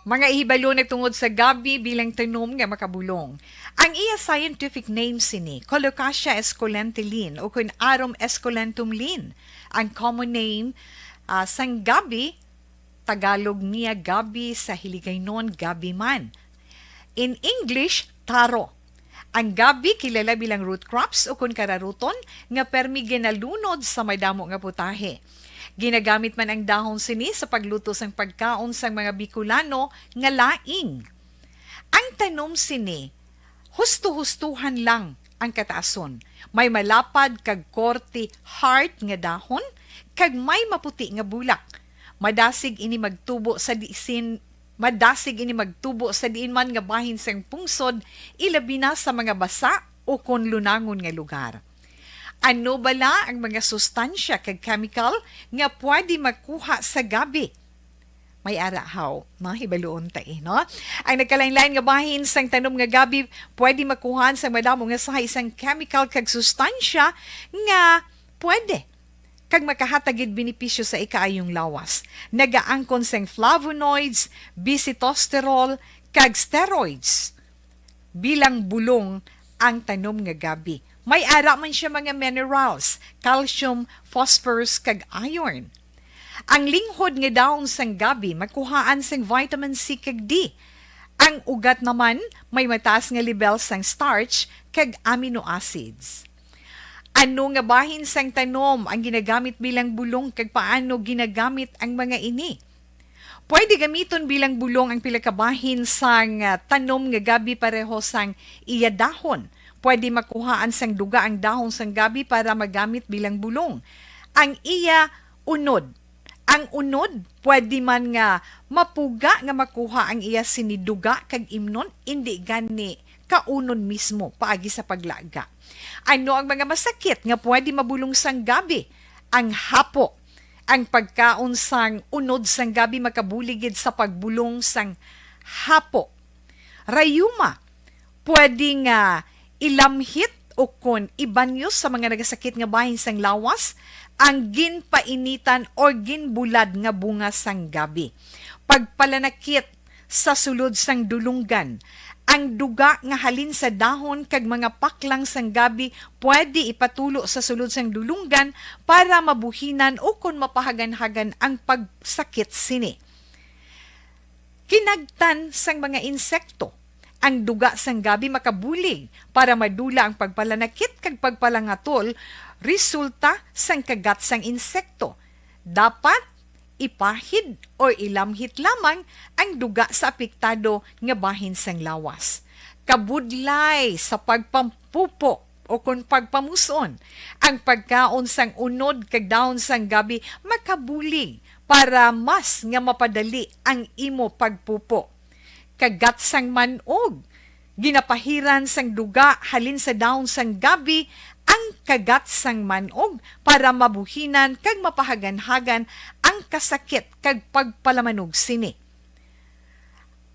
Mga ihibalo nagtungod sa gabi bilang tanom nga makabulong. Ang iya scientific name sini Colocasia esculentilin o kun Arum esculentum lin. Ang common name sang gabi, Tagalog niya gabi, sa Hiligaynon gabi man. In English, taro. Ang gabi kilala bilang root crops o kun kararuton nga permi ginalunod sa may damo nga putahe. Ginagamit man ang dahon sini sa pagluto sang pagkaon sang mga Bicolano nga laing. Ang tanom sini, husto-hustuhan lang ang kataason. May malapad kag korte hard nga dahon kag may maputi nga bulak. Madasig ini magtubo sa diin man nga bahin sang pungsod, ilabi na sa mga basa o kon lunangon nga lugar. Ano bala ang mga sustansya kag chemical nga pwede makuha sa gabi? May arahaw, hibaluon tayo, no? Ang nagkalain-lain nga bahin sang tanom nga gabi, pwede makuhaan sa madamo nga sa isang chemical kag sustansya nga pwede kag makahatagid benepisyo sa ikaayong lawas. Nagaangkon sang flavonoids, bisitosterol, kag steroids. Bilang bulong ang tanom nga gabi. May ara man siya mga minerals, calcium, phosphorus, kag iron. Ang linghod nga dahon sang gabi, makuhaan sang vitamin C kag D. Ang ugat naman, may mataas nga level sang starch kag amino acids. Ano nga bahin sang tanom ang ginagamit bilang bulong kag paano ginagamit ang mga ini? Pwede gamiton bilang bulong ang pila ka bahin sang tanom nga gabi pareho sang iya dahon. Pwede makuhaan sang duga ang dahon sang gabi para magamit bilang bulong. Ang iya unod. Ang unod, pwede man nga mapuga nga makuha ang iya siniduga kag imnon, hindi gani kaunon mismo paagi sa paglaga. Ano ang mga masakit nga pwede mabulong sang gabi? Ang hapo. Ang pagkaon sang unod sang gabi makabuligid sa pagbulong sang hapo. Rayuma. Pwede nga ilamhit o kon ibanyo sa mga nagasakit nga bahin sang lawas ang ginpainitan o ginbulad nga bunga sang gabi. Pagpalanakit sa sulod sang dulunggan. Ang duga nga halin sa dahon kag mga paklang sang gabi pwede ipatulo sa sulod sang dulunggan para mabuhinan o kon mapahagan-hagan ang pagsakit sini. Kinagtan sang mga insekto. Ang duga sang gabi makabulig para madula ang pagpalanakit kag pagpalangatol resulta sang kagat sang insekto. Dapat ipahid o ilamhit lamang ang duga sa apektado nga bahin sang lawas. Kabudlay sa pagpampupo o kung pagpamuson, ang pagkaon sang unod kag dahon sang gabi makabulig para mas nga mapadali ang imo pagpupo. Kagat sang manog, ginapahiran sang duga halin sa dahon sang gabi ang kagat sang manog para mabuhinan kag mapahagan-hagan ang kasakit kag pagpalamanog sini.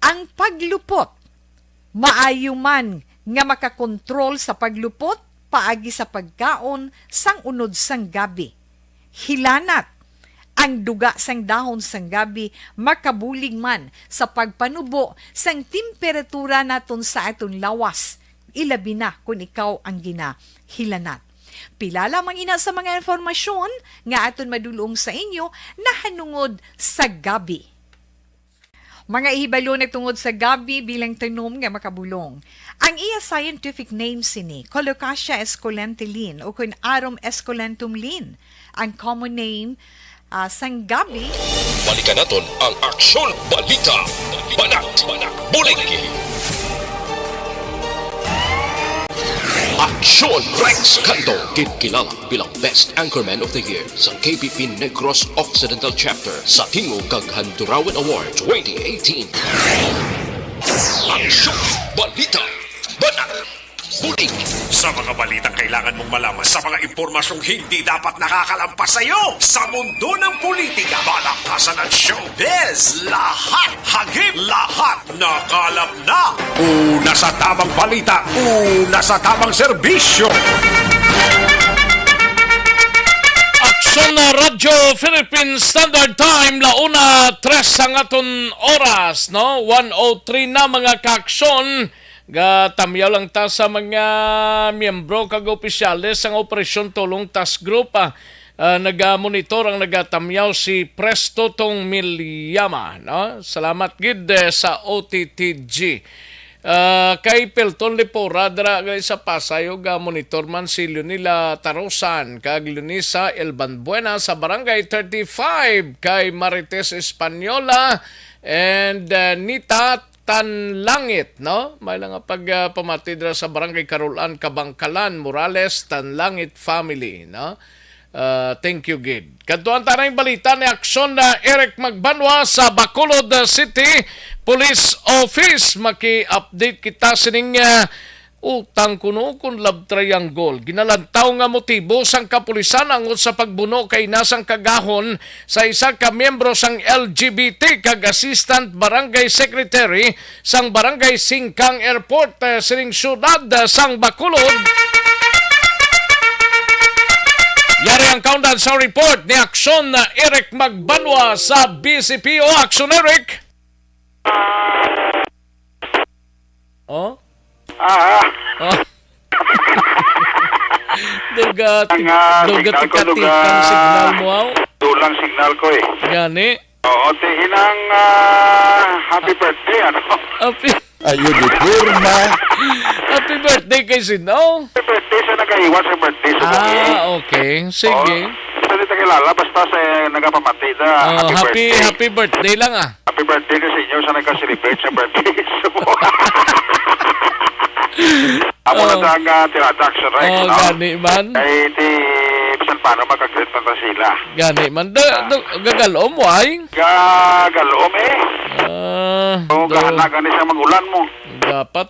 Ang paglupot, maayo man nga makakontrol sa paglupot paagi sa pagkaon sang unod sang gabi. Hilanat ang duga sang dahon sang gabi makabulig man sa pagpanubo sang temperatura naton sa aton lawas. Ilabi na kung ikaw ang ginahilanat. Pila lamang ina sa mga informasyon nga aton madulong sa inyo na hanungod sa gabi. Mga ihibalo na tungod sa gabi bilang tanom nga makabulong. Ang iya scientific name sini, Colocasia esculentilin o kun Arum esculentum lin. Ang common name sang gabi. Balikan naton ang Aksyon Balita. Banat, bulig. Aksyon Rex Canto, kilala bilang Best Anchorman of the Year sa KPP Negros Occidental Chapter sa Tingog kag Handurawan Award 2018. Aksyon Balita. Banat, bulig. Sa mga balitang kailangan mong malaman, sa mga impormasyong hindi dapat nakakalampas sa iyo, sa mundo ng politika, balakasan at showbiz, lahat, hagip, lahat, nakalap na. Una sa tamang balita, una sa tamang serbisyo. Aksyon na Radyo Philippine Standard Time, launa 3 ang aton oras, no? 1:03 na mga kaaksyon. Gatamyaw lang ta sa mga miyembro kag opisyales ang Operasyon Tulong Task Group. Naga-monitor ang nagatamyaw si Presto Tong Milyama. No? Salamat gid sa OTTG. Kay Pelton Lipora, dara sa Pasay, monitor man si Leonila Tarosan, kag Leonisa Elbanbuena sa Barangay 35, kay Marites Espanyola, and Nita Tanlangit, no? May lang pagpamati dira sa Barangay Carolan, Kabangkalan, Morales, Tanlangit family, no? Thank you, Gid. Kadtuan tayo ng balita ni Aksyon na Eric Magbanwa sa Bacolod City Police Office. Maki-update kita sining utang kuno kun love triangle. Ginalantaw nga motibo sang kapulisan angod sa pagbuno kay nasang kagahon sa isa ka miyembro sang LGBT kag assistant barangay secretary sang barangay Singkang Airport sining syudad sang Bacolod. Yari ang countdown sa report ni Aksyon na Eric Magbanwa sa BCPO. Aksyon, Eric! Oh? Duga-tikatikang signal mo, aw? Dulang signal ko eh. Gani? Oo, tihinang happy birthday, ano? Ayun, di purma. Happy birthday kay Sino? Happy birthday sa nag-iwan sa birthday sa buhay. Okay. Sige. Basta di kilala, basta sa nagpapamati na happy birthday lang Happy birthday na sa inyo sa nagka-celebrate sa birthday. Amo na tanga tinadaction, right? Gani man. Ay, di bisan paano makagrit na sila. Gani man. Gagalom, why? Gagalom eh. Gahanagan sa magulan mo. Dapat,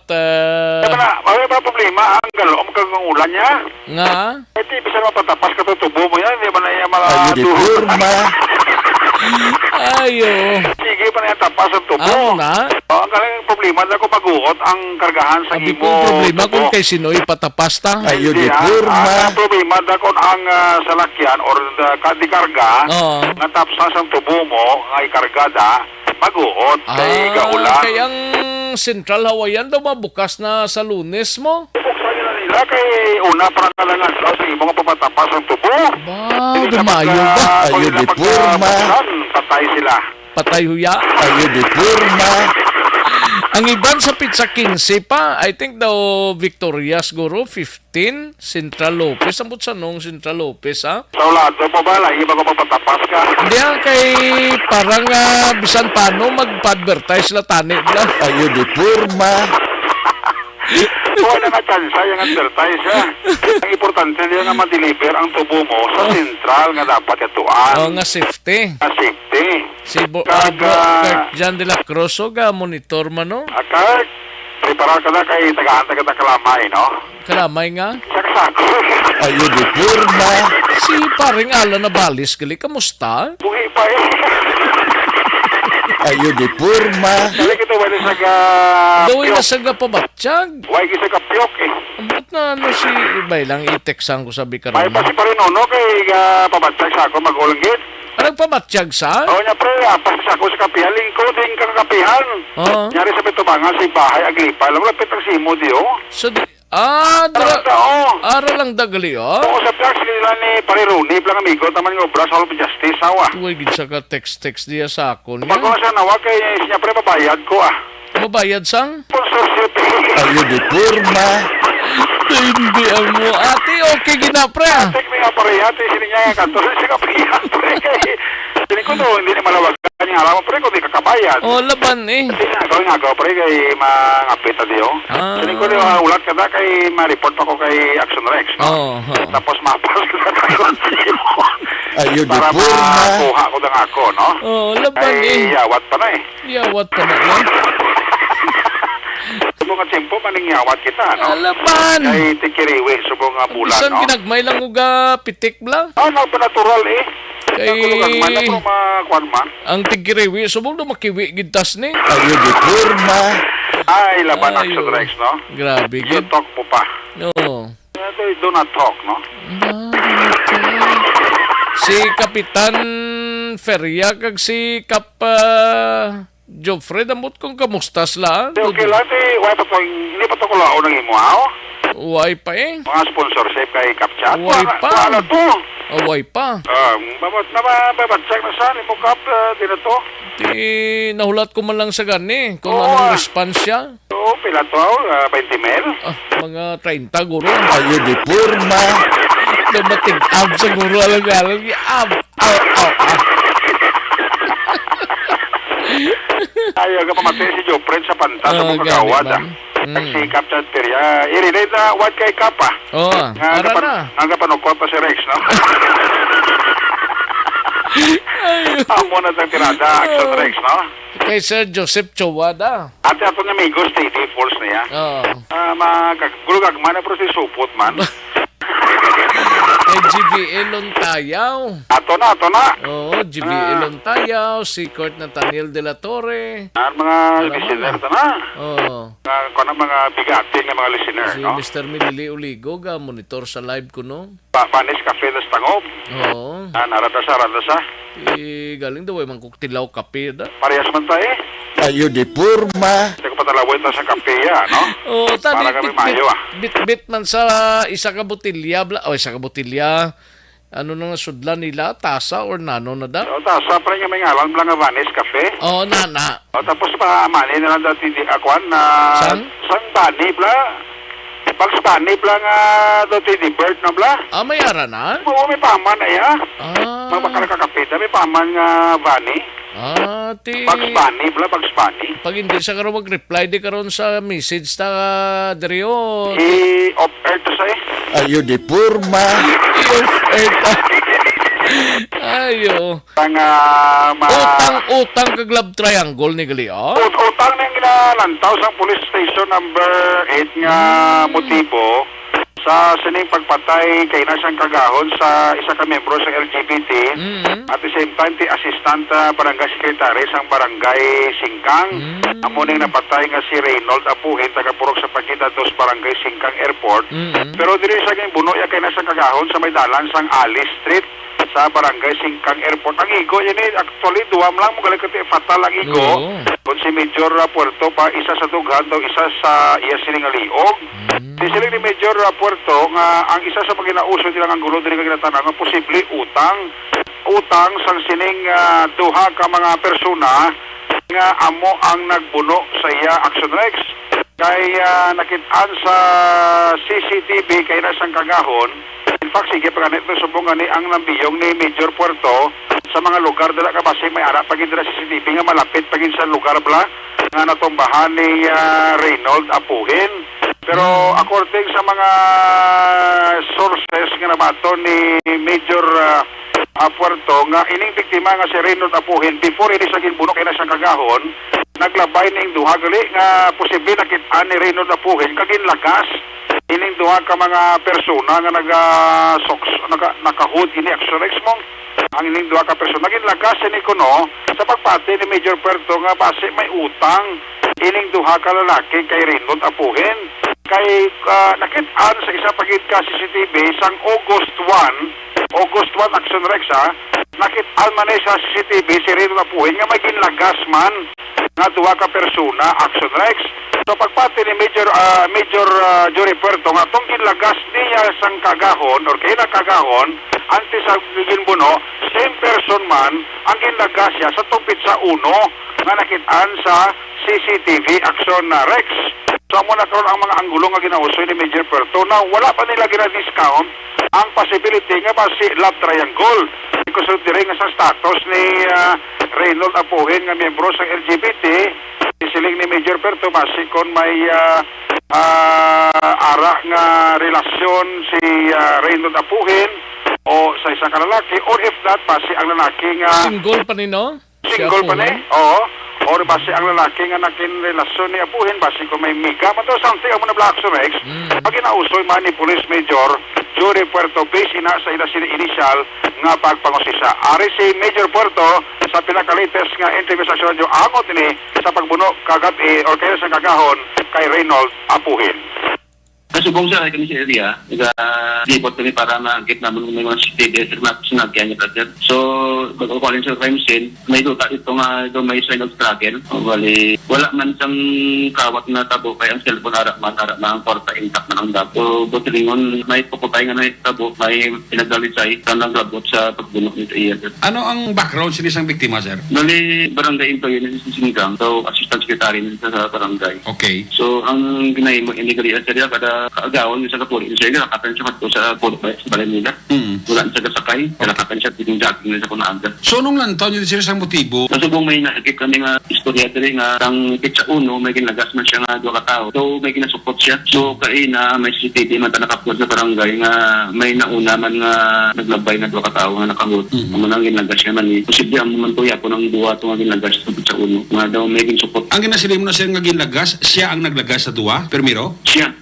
may problema ang galom kag ang ulan niya. Nga? Eh, di bisan mapatapas ka tutubo mo yan. Di ba na yung Ayo. Sige pa na yung tapas ang tubo. Ano na? Ang kalang problema na kung mag-uot ang kargahan sa imo. Ang problema kung kay Sinoy patapasta. Ayun, di purma. Ang problema na kung ang salakyan or di karga, nga tapsas ang tubo mo, nga ikargada, mag-uot, kay gaulan. Kaya ang Central Hawaiian daw mabukas na sa Lunes mo? Buksan nila nila kay una para kalangan sa mga papatapas ang tubo. Dumayo ba? Ayun, di purma. Patay sila. Patay huya? Ayun, di purma. Ang iban sa Pizza 15 pa, I think daw Victoria siguro, 15, Central Lopez. Ambot sa nung Central Lopez, ha? Sa ulado pa ba? Lagi ba ko papatapas ka? Hindi kay parang bisan paano mag-advertise la tani nila. Ayun, di purma. Kung na na-chansa yung advertise, ha? Ang importante niya nga ma-deliver ang tubo mo sa central nga dapat ituan. Nga safety. Nga safety. Si Kurt Jan de la Cruz, monitor man, no? Kurt, prepara ka na kay tagaan ka na kalamay, no? Kalamay nga? Saksako. Ayun, di purma. Si paring Alan Nabalis, gali, kamusta? Buhi pa eh. Ayo di purma. Dali kita wala sa Gawin na sa pabatsyag. Why gisa ka piyok eh. Ba't na ano si Ibay lang i-textan ko sabi ka May rin. pasi pa rin uno kay pabatsak sa ako mag-ulanggit. Anong pabatsyag sa? Oo niya pre, pasi sa ako sa kapihan. Lingko din kang kapihan. Oo. Nyari sa pitubangan sa bahay Agripa. Alam mo lapit ang simo di oh. So, ara lang dagali oh. Oo sa piyak nila ni Pare Rooney. Lang amigo, taman ng obra sa Hall of Justice. Awa. Tuway gid sa ka text diya sa ako niya. Pag ko sa nawa kay siya pre mabayad ko ah. Mabayad sang? Sponsorship. Ayo di purma. Hindi ang mo. Ate, okay ginapre ah. Ate, may nga pare ate. Sini niya kanto. Sini ka piyan pre. Sini ko no, hindi ni malawag. Kanya alam mo pre ko di kakabayad. Oh, laban eh. Sini nga ako pre kay mangapit adiyo. Sini ko di ulat kada kay ma-report ako kay Action Rex. No? Tapos mapas ko sa tayo. Ayo di para purma. makuha ko ng ako, no? Oh, laban Ay, eh. yawat pa na eh. Yawat pa na eh. Subong nga tiyempo, maningyawat kita, no? Laban! Kay tikiriwi, subong nga bulan, Bisan no? ginagmay lang uga pitik bla. Nagpa-natural eh. Kay... Man na pro makuan man. Ang tigiriwi, subong na makiwi gintas ni. Ayo di purma. Ay, laban Action Rex, no? Grabe You gid. talk mo pa. No. Do not talk, no? Si Kapitan Feria kag si Kap Joffrey damot kung kamustas la. Okay lang, hindi pa to ko lao ng imo, ha? Uway pa eh. Mga sponsorship kay Kapchat. Uway pa. Ano to? Uway pa. Babatsak na saan, imo Kap, di na to? Di nahulat ko man lang sa gani kung anong response siya. Oo, pila to, 20 mil. Mga 30 guro. Ayo di purma. Dumating ab sa guro alang-alang. Ab. Ayaw ka pamatay si Jopred sa panta sa mga kagawad. Si Captain Peria, i-relate na what kay Kapa. Oo, ara na. Ang kapanukot pa si Rex, no? Amo na tang tirada, Action Rex, no? Kay Sir Joseph Chowada. Ate ato na may gusto, Falls niya. Oo. Magagulugag man na pero si Supot man. Kay GBA Lontayaw. Ato na. Oo, GBA Lontayaw, si Court Nathaniel de la Torre. Ang mga listener ito na. Oo. Kung ang mga bigatin ng mga listener, Si no? Mr. Milili Uligo, ga monitor sa live ko no. Panis Cafe das Tangob. Oo. Narata sa. Galing daw ay mangkuktilaw kape da. Parehas man tayo eh. Ayo di purma. Hindi ko patalawin ta sa kape ya, no? Oo, tadi Para kami mayo, bit man sa isa ka botilya bla. O isa ka botilya. Ano na nga sudlan nila? Tasa or nano na da? O, tasa pa rin yung may ngalan blang Vanis Cafe. Oo, nana. O, tapos pa mani na lang dati di akuan na... Sang bani bla. Pag Spani bla nga dati di bird na bla. May ara na? Oo, may paman na ya. Magbakalakakapita, may paman nga Vani. Pag Spani bla, pag Spani. Pag hindi sa karon mag-reply di karon sa message ta Dario. I-off-air to sa eh. Ayo di purma. I-off-air ta. Ayo. Utang kag love triangle ni gali Utang na yung ginalantaw sa police station number 8 nga motibo sa sining pagpatay kay nasang kagahon sa isa ka membro sa LGBT. At the same time, ti assistant barangay secretary sang barangay Singkang. Amo ning napatay nga si Reynold Apuhin, taga-purok sa Pakita dos barangay Singkang Airport. Pero diri sa ging buno ya kay nasang kagahon sa may dalan sang Alice Street sa barangay Singkang Airport. Ang igo yan actually duwam lang mo galing kati fatal ang igo. Kung si Major Puerto pa isa sa dughan daw isa sa iya sining liog. Di siling ni Major Puerto nga ang isa sa paginauso nilang ang gulo diri nga ginatanan nga posible utang sang sining duha ka mga persona nga amo ang nagbuno sa iya Action Rex. Kay nakitaan sa CCTV kay nasang kagahon. In fact, sige pa ganito subong ni ang nambiyong ni Major Puerto sa mga lugar dala ka base may ara pagin dira CCTV nga malapit pagin sa lugar bla nga natumbahan ni Reynold Apuhin. Pero according sa mga sources nga nabato ni Major Puerto nga ining biktima nga si Reynold Apuhin before ini sa ginbuno kay nasang kagahon naglabay ning duha gali nga posible nakit-an ni Reynold Apuhin kagin lakas ining duha ka mga persona nga nakahud ini Action Rex mong ang ining duha ka person. Naging lagas ni kuno sa pagpati ni Major Puerto nga base may utang ining duha ka lalaki kay Reynold Apuhin. Kay nakit-an sa isa pagid ka CCTV sang August 1 Action Rex nakit-an man sa CCTV si Reynold Apuhin nga may ginlagas man nga duha ka persona Action Rex. So pagpati ni Major Jory Puerto nga tong ginlagas niya sang kagahon or kay kagahon antes sa ginbuno same person man ang ginlagas siya sa tong pitsa 1 nga nakit-an sa CCTV Action Rex. So mo na karon ang mga anggulo nga ginausoy ni Major Puerto na wala pa nila gina-discount ang possibility nga ba si love triangle. Kusod dire nga sa status ni Reynold Apuhin nga miyembro sa LGBT, isiling ni Major Puerto basi kon may ara nga relasyon si Reynold Apuhin o sa isang kalalaki or if not basi ang lalaki nga single pa ni no? Single pa ni? Oo. Or basi ang lalaki nga nakin relasyon ni Apuhin basi kung may miga man daw something ang mga Black Rex pag inausoy man ni Police Major Jory Puerto base ina sa ila initial nga pagpangusisa. Ari si Major Puerto sa pinaka-latest nga interview sa radyo angot ni sa pagbuno kagat or kaya sa kagahon kay Reynold Apuhin. Kasubong siya kami sa area, nag-dipot kami para ma-get naman may mga CCTV na sinagyan niya brother. So, bago-calling sa crime scene, may duta ito nga ito may sign of struggle. Wali, wala man siyang kawat na tabo kaya ang cellphone harap man ang porta intact na ang dabo. So, butilingon, may puputay nga na tabo, may pinagdalisay sa naglabot sa pagbunok nito iya. Ano ang background sa isang biktima, sir? Bali, barangay employee na si Sinigang, so assistant secretary nito sa barangay. Okay. So, ang ginay mo, inigari at siya kada kaagawan sa kapulit siya, nakakapan siya kato sa pulit sa balay nila. Wala siya kasakay, nakakapan siya titing jogging nila sa kunaga. So, nung lantaw niyo sir isang motibo? Kasubong may nakikip kami nga istorya diri nga ang pitsa 1, may ginagas man siya nga 2 ka tao. So, may ginasupot siya. So, kay na may CCTV man ta nakapod sa barangay nga may nauna man nga naglabay nga 2 ka tao nga nakahut. Ang nang ginagas siya man ni posible ang mantuya po ng duwa to nga ginagas sa pitsa 1 nga daw may ginsupot. Ang ginasilim na siya nga ginlagas, siya ang naglagas sa duwa, Permiro? Siya.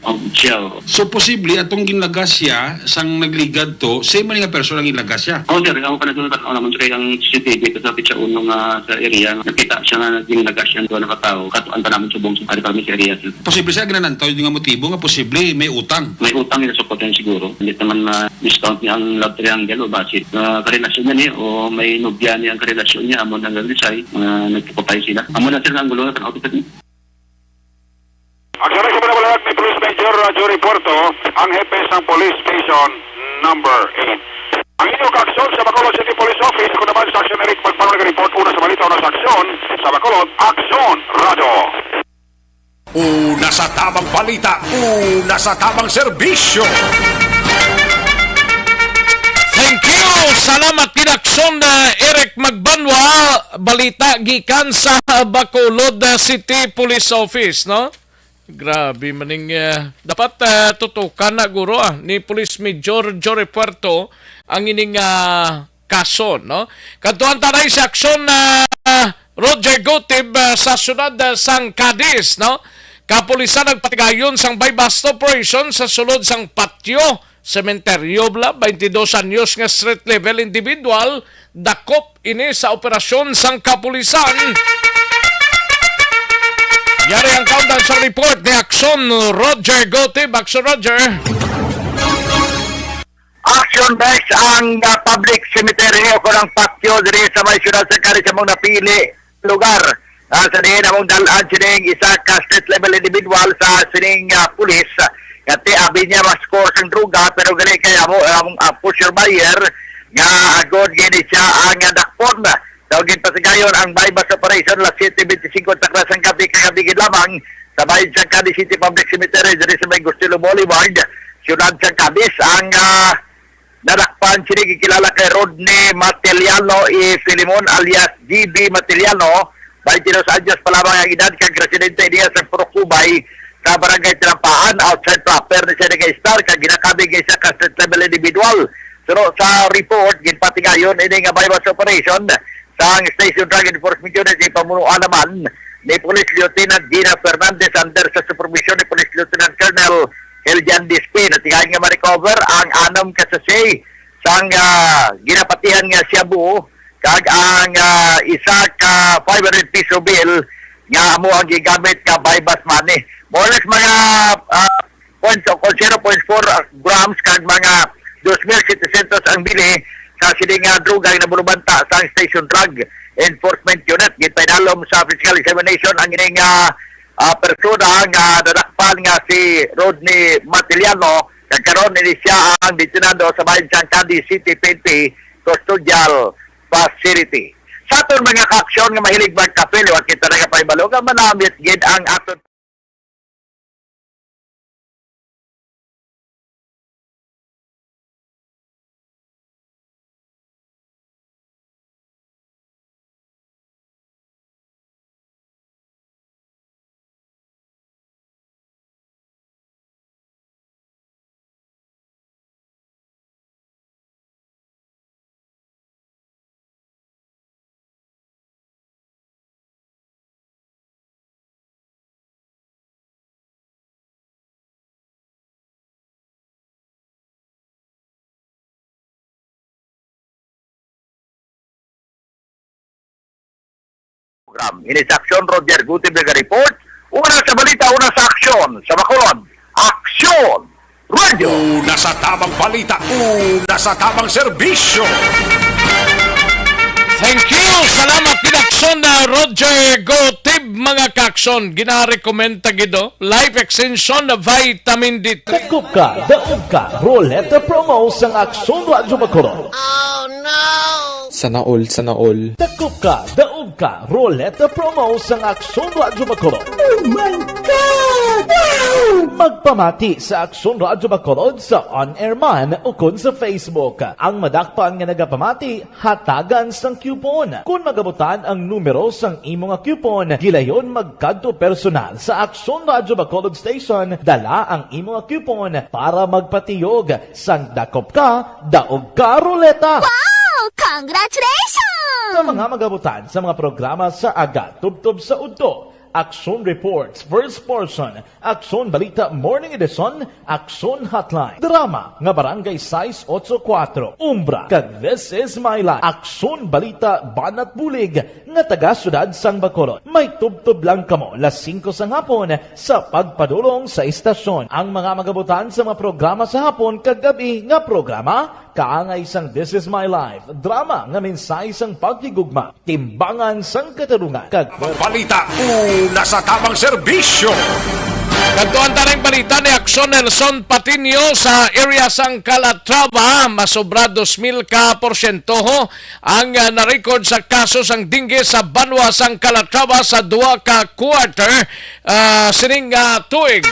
So posible atong ginlagas siya sang nagligad to, same man nga person ang ginlagas siya. Oh, sir, ako pa nasunod naman sa kayang CCTV sa pitsa 1 nga sa area, nakita siya nga ginlagas siya doon nakatao. Katuan pa namin subong sa kami sa area. Posible siya ginanantaw yung nga motibo nga posible may utang. May utang nila support yan siguro. Hindi naman discount niya ang love triangle o basit. Karelasyon niya niya o may nobya niya ang karelasyon niya amon ang naglisay, nagkipotay sila. Amon na sila ang gulo na auto niya. Aksyon sa panawalag ni Police Major Jory Puerto, ang hepe ng Police Station number 8. Ang inyong kaaksyon sa Bacolod City Police Office, ako naman sa Aksyon Eric Pagpano nag-report una sa balita, una sa aksyon sa Bacolod, Aksyon Radio. Una sa tamang balita, una sa tamang serbisyo. Thank you! Salamat kinaksyon na Eric Magbanwa, balita gikan sa Bacolod City Police Office, no? Grabe maning dapat tutukan na guro ni Police Major Jory Puerto ang ining kaso, no? Kadtuan tanay sa aksyon na Roger Gotib sa syudad sang Cadiz, no? Kapulisan nagpatigayon sang bypass operation sa sulod sang patio sementeryo bla 22 anyos nga street level individual dakop ini sa operasyon sang kapulisan. Yari ang countdown sa report ni Aksyon Roger Gotib. Aksyon Roger. Action Rex ang public cemetery o ng patio diri sa may syudad sa Cadiz sa mga napili lugar. Sa diin among dalaan sining isa ka street level individual sa sining pulis. Kati abi niya ma-score sang druga pero gali kaya mo ang pusher buyer nga agod gini siya ang dakpon. Tawagin pa sa gayon ang bypass operation la 7:25 takras ang gabi kakabigid lamang sa bayan sa Cadiz City Public Cemetery diri sa may Gustilo Boulevard, syudad sa Cadiz. Ang nadakpan siya kilala kay Rodney Mateliano Filimon alias GB Mateliano, 22 anyos pa lamang ang edad, kag residente niya sa Purocubay sa barangay Tinampaan outside proper ni siya nag-star kag ginakabig sa street level individual. Pero sa report ginpatigayon ini nga bypass operation sa Station Drug Enforcement Unit ipamunuan naman ni Police Lieutenant Gina Fernandez under sa supervision ni Police Lieutenant Colonel Eljan Dispe. Natigayon nga ma-recover ang 6 kasasay sang ginapatihan nga Cebu kag ang isa ka 500 piso bill nga amo ang gigamit ka bypass money. More or less mga 0.4 grams kag mga 2,700 ang bili sa sining droga nga nabulubanta sa Station Drug Enforcement Unit. Gipinalom sa physical examination ang ining persona nga nadakpan nga si Rodney Matiliano. Nagkaroon ni siya ang detinado sa bayan San Candy City PNP Custodial Facility. Sa aton mga kaaksyon nga mahilig magkapil, wag kita nagapahibalo nga manamit gid ang aton program. Ini sa aksyon, Roger Gutenberg report. Una sa balita, una sa aksyon. Sa Bacolod, Aksyon Radio. Una sa tamang balita, una sa tamang serbisyo. Thank you! Salamat pinakson na Roger Gotib, mga kakson. Ginarecommend tagido, life extension na vitamin D3. Takop ka, daog ka, Roleta promo sa Aksyon Radio Bacolod. Sana all, sana all. Takop ka, daog ka, Roleta promo sa Aksyon Radio Bacolod. Oh my God! Magpamati sa Aksyon Radio Bacolod sa on-air man o kun sa Facebook. Ang madakpan nga nagapamati, hatagan sang coupon. Kung magabutan ang numero sang imong coupon, gilayon magkadto personal sa Aksyon Radio Bacolod Station, dala ang imong coupon para magpatiyog sang dakop ka, daog ka, Roleta. Wow! Congratulations! Sa mga magabutan sa mga programa sa Aga, Tubtob sa Udto, Aksyon Reports, First Portion, Aksyon Balita Morning Edition, Aksyon Hotline, Drama nga Barangay 684, Umbra, kag This Is My Life, Aksyon Balita Banat Bulig, nga taga Syudad San Bacolod. May tubtob lang kamo las 5 sa hapon sa pagpadulong sa istasyon. Ang mga magabutan sa mga programa sa hapon kag gabi nga programa, kaangay sang This Is My Life, drama nga mensahe sang pagtigugma, timbangan sang katarungan, kag balita, una sa tamang serbisyo. Nagtuan talang balita ni Aksyon Nelson Patinio sa area sang Calatrava, masobra 2,000 ka porsyento ang na-record sa kaso sang dingge sa Banwa sang Calatrava sa 2 ka quarter sining tuig.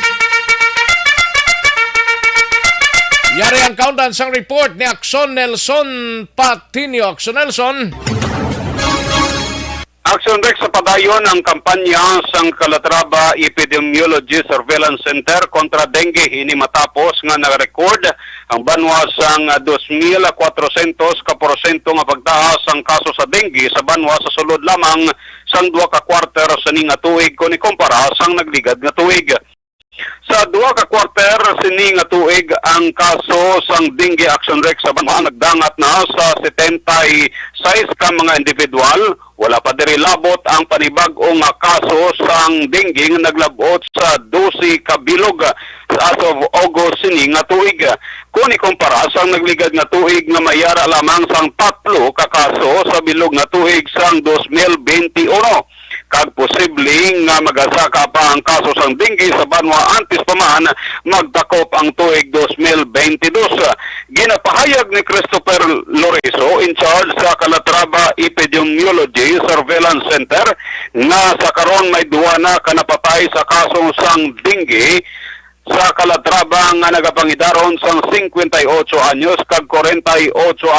Yari ang countdown sang report ni Aksyon Nelson Patinio. Aksyon Nelson. Action Rex sa padayon ang kampanya sang Calatrava Epidemiology Surveillance Center kontra dengue ini matapos nga na-record ang Banwa sang 2,400 ka porsyento nga pagtaas ang kaso sa dengue sa Banwa sa sulod lamang sang 2 ka quarter sa ning tuig kung ikumpara sang nagligad nga tuig. Sa 2 ka quarter sini nga tuig ang kaso sang dengue Action Rex sa Banwa nagdangat na sa 76 ka mga individual. Wala pa diri labot ang panibag-ong kaso sang dengue nga naglabot sa 12 ka bilog as of August sini nga tuig. Kung ikumpara sang nagligad nga tuig nga mayara lamang sang 3 ka kaso sa bilog nga tuig sang 2021. Kag posibleng nga magasaka pa ang kaso sang dengue sa Banwa antes pa man magdakop ang tuig 2022. Ginapahayag ni Christopher Loreso in charge sa Calatrava Epidemiology Surveillance Center na sa karon may 2 na kanapatay sa kaso sang dengue sa Calatrava nga nagapangidaron sang 58 anyos kag 48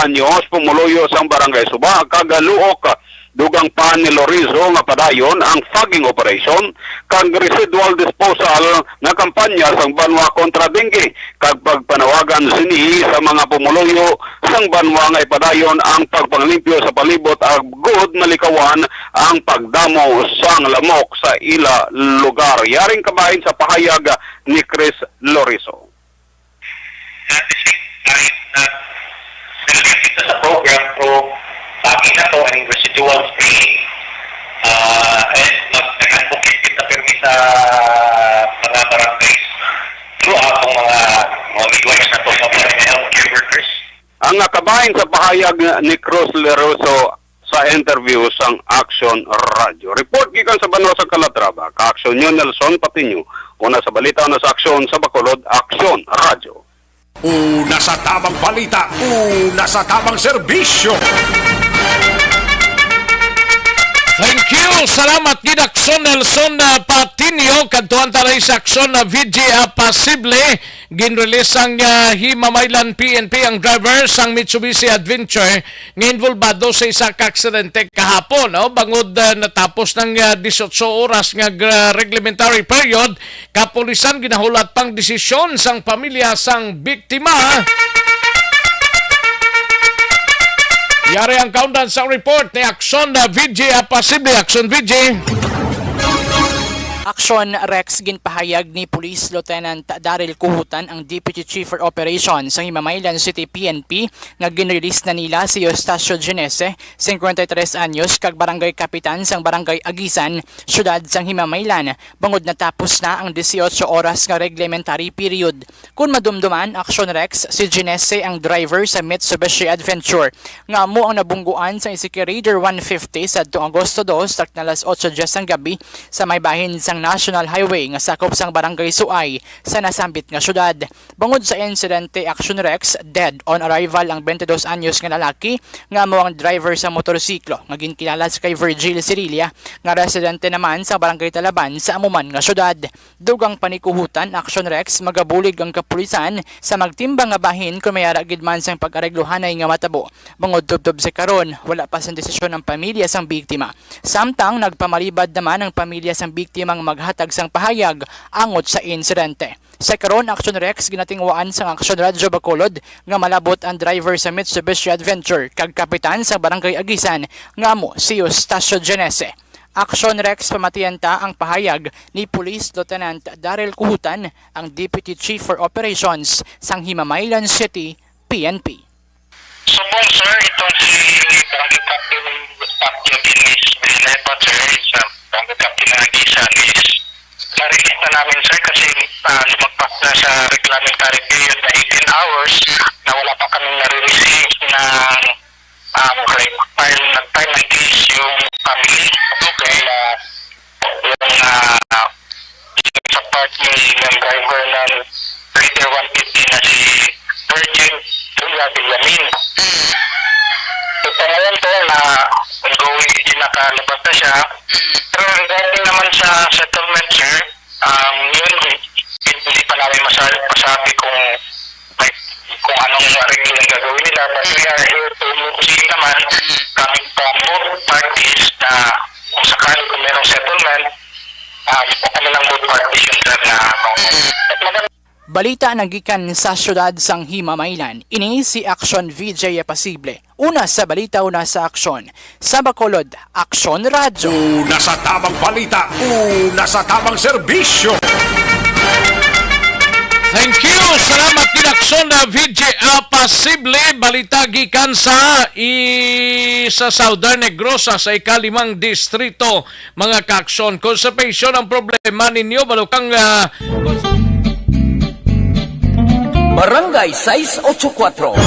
anyos pumuluyo sang Barangay Suba kag Luok. Dugang pa ni Lorenzo nga padayon ang fogging operation kag residual disposal nga kampanya sang Banwa kontra dengue kag pagpanawagan sini sa mga pumuluyo sang Banwa nga ipadayon ang pagpanglimpyo sa palibot ag good malikawan ang pagdamo sang lamok sa ila lugar. Yaring kabahin sa pahayag ni Chris Lorenzo. At the same time, dito sa program through pagin na to ang residual screening. And mag-advocate kita permi sa mga barangays through atong mga midwives na to sa mga healthcare workers. Ang nakabahin sa pahayag ni Cruz Leroso sa interview sang Action Radio. Report gikan sa Banwa sa Calatrava, ka-Action nyo Nelson Patinyo, una sa balita na sa Aksyon sa Bacolod, Action Radio. Una sa tamang balita, una sa tamang serbisyo. Thank you. Salamat gid Aksyon Nelson Patinio kadtuan taray sa Aksyon na VG Pasible ginrelease ang Himamaylan PNP ang driver sang Mitsubishi Adventure nga involvado sa isa ka aksidente kahapon bangod natapos ng 18 oras nga reglementary period kapulisan ginahulat pang desisyon sang pamilya sang biktima. Yari ang countdown sa report ni Aksyon VG Pasible. Aksyon VG. Action Rex ginpahayag ni Police Lieutenant Daryl Kuhutan ang Deputy Chief for Operations sa Himamaylan City PNP nga ginrelease na nila si Eustacio Genese, 53 anyos, kag barangay kapitan sang barangay Agisan, syudad sang Himamaylan, bangod natapos na ang 18 oras nga reglementary period. Kung madumduman, Action Rex, si Genese ang driver sa Mitsubishi Adventure nga mo ang nabungguan sa Isiki Raider 150 sa Agosto 2 start na alas 8:10 ang gabi sa may bahin sa National Highway nga sakop sang barangay Suay sa nasambit nga syudad. Bangod sa insidente, Action Rex, dead on arrival ang 22 anyos nga lalaki nga mo ang driver sa motorsiklo nga ginkilala sa kay Virgil Cirilia nga residente naman sa barangay Talaban sa amuman nga syudad. Dugang panikuhutan, Action Rex, magabulig ang kapulisan sa magtimbang nga bahin kung mayara gid man sang pag-areglohanay nga matabo. Bangod tubtob sa karon, wala pa sang desisyon ng pamilya sang biktima. Samtang nagpamalibad naman ang pamilya sang biktimang maghatag sang pahayag angot sa insidente. Sa karon, Action Rex ginatingwaan sang Action Radio Bacolod nga malabot ang driver sa Mitsubishi Adventure kag kapitan sa barangay Agisan nga mo si Eustacio Genese. Action Rex pamatiyanta ang pahayag ni Police Lieutenant Daryl Kuhutan, ang Deputy Chief for Operations sang Himamaylan City PNP. So po sir, itong si Barangay Captain Patio Guinness Villaleba sir, sa Barangay Captain Agisan is na-release na namin sir kasi lumagpas na sa reglementary period na 18 hours na wala pa kaming nare-receive na nag-file ng case yung family. Okay, na yung sa part ng driver ng Raider 150 na si Virgin Julia Villamin. So, ngayon po na ongoing din nakalabas na siya. Pero regarding naman sa settlement, sir, yun, hindi pa namin masabi kung anong rin yung gagawin nila. But we are here to see naman coming from both parties na kung sakali kung merong settlement, kami ng both parties yun, sir, na Balita nagikan sa syudad sang Himamaylan. Ini si Action VJ Pasible. Una sa balita, una sa aksyon. Sa Bacolod, Action Radio. Una sa tamang balita, una sa tamang serbisyo. Thank you. Salamat din Aksyon na VJ Pasible. Balita gikan sa Southern Negrosa sa ikalimang distrito. Mga ka-aksyon, constipation ang problema ninyo. Balukang Barangay 684.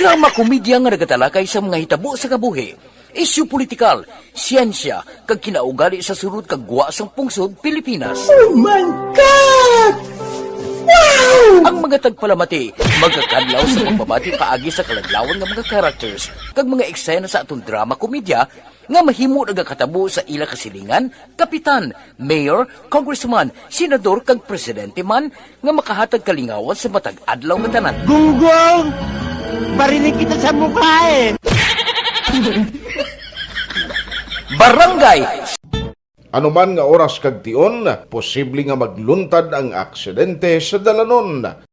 Drama komedya nga nagatalakay sa mga hitabo sa kabuhi. Isyu politikal, siyensya, kag kinaugali sa surut kag guwa sang pungsod Pilipinas. Oh my God! Wow! Ang mga tagpalamati, magkakadlaw sa pagbabati paagi sa kalaglawan ng mga characters kag mga eksena sa atong drama komedya nga mahimo nagakatabo sa ila kasilingan, kapitan, mayor, congressman, senador kag presidente man nga makahatag kalingawan sa matag adlaw nga tanan. Gunggong! Barinig kita sa mukha eh! Barangay Anuman nga oras kag tion, posible nga magluntad ang aksidente sa dalanon.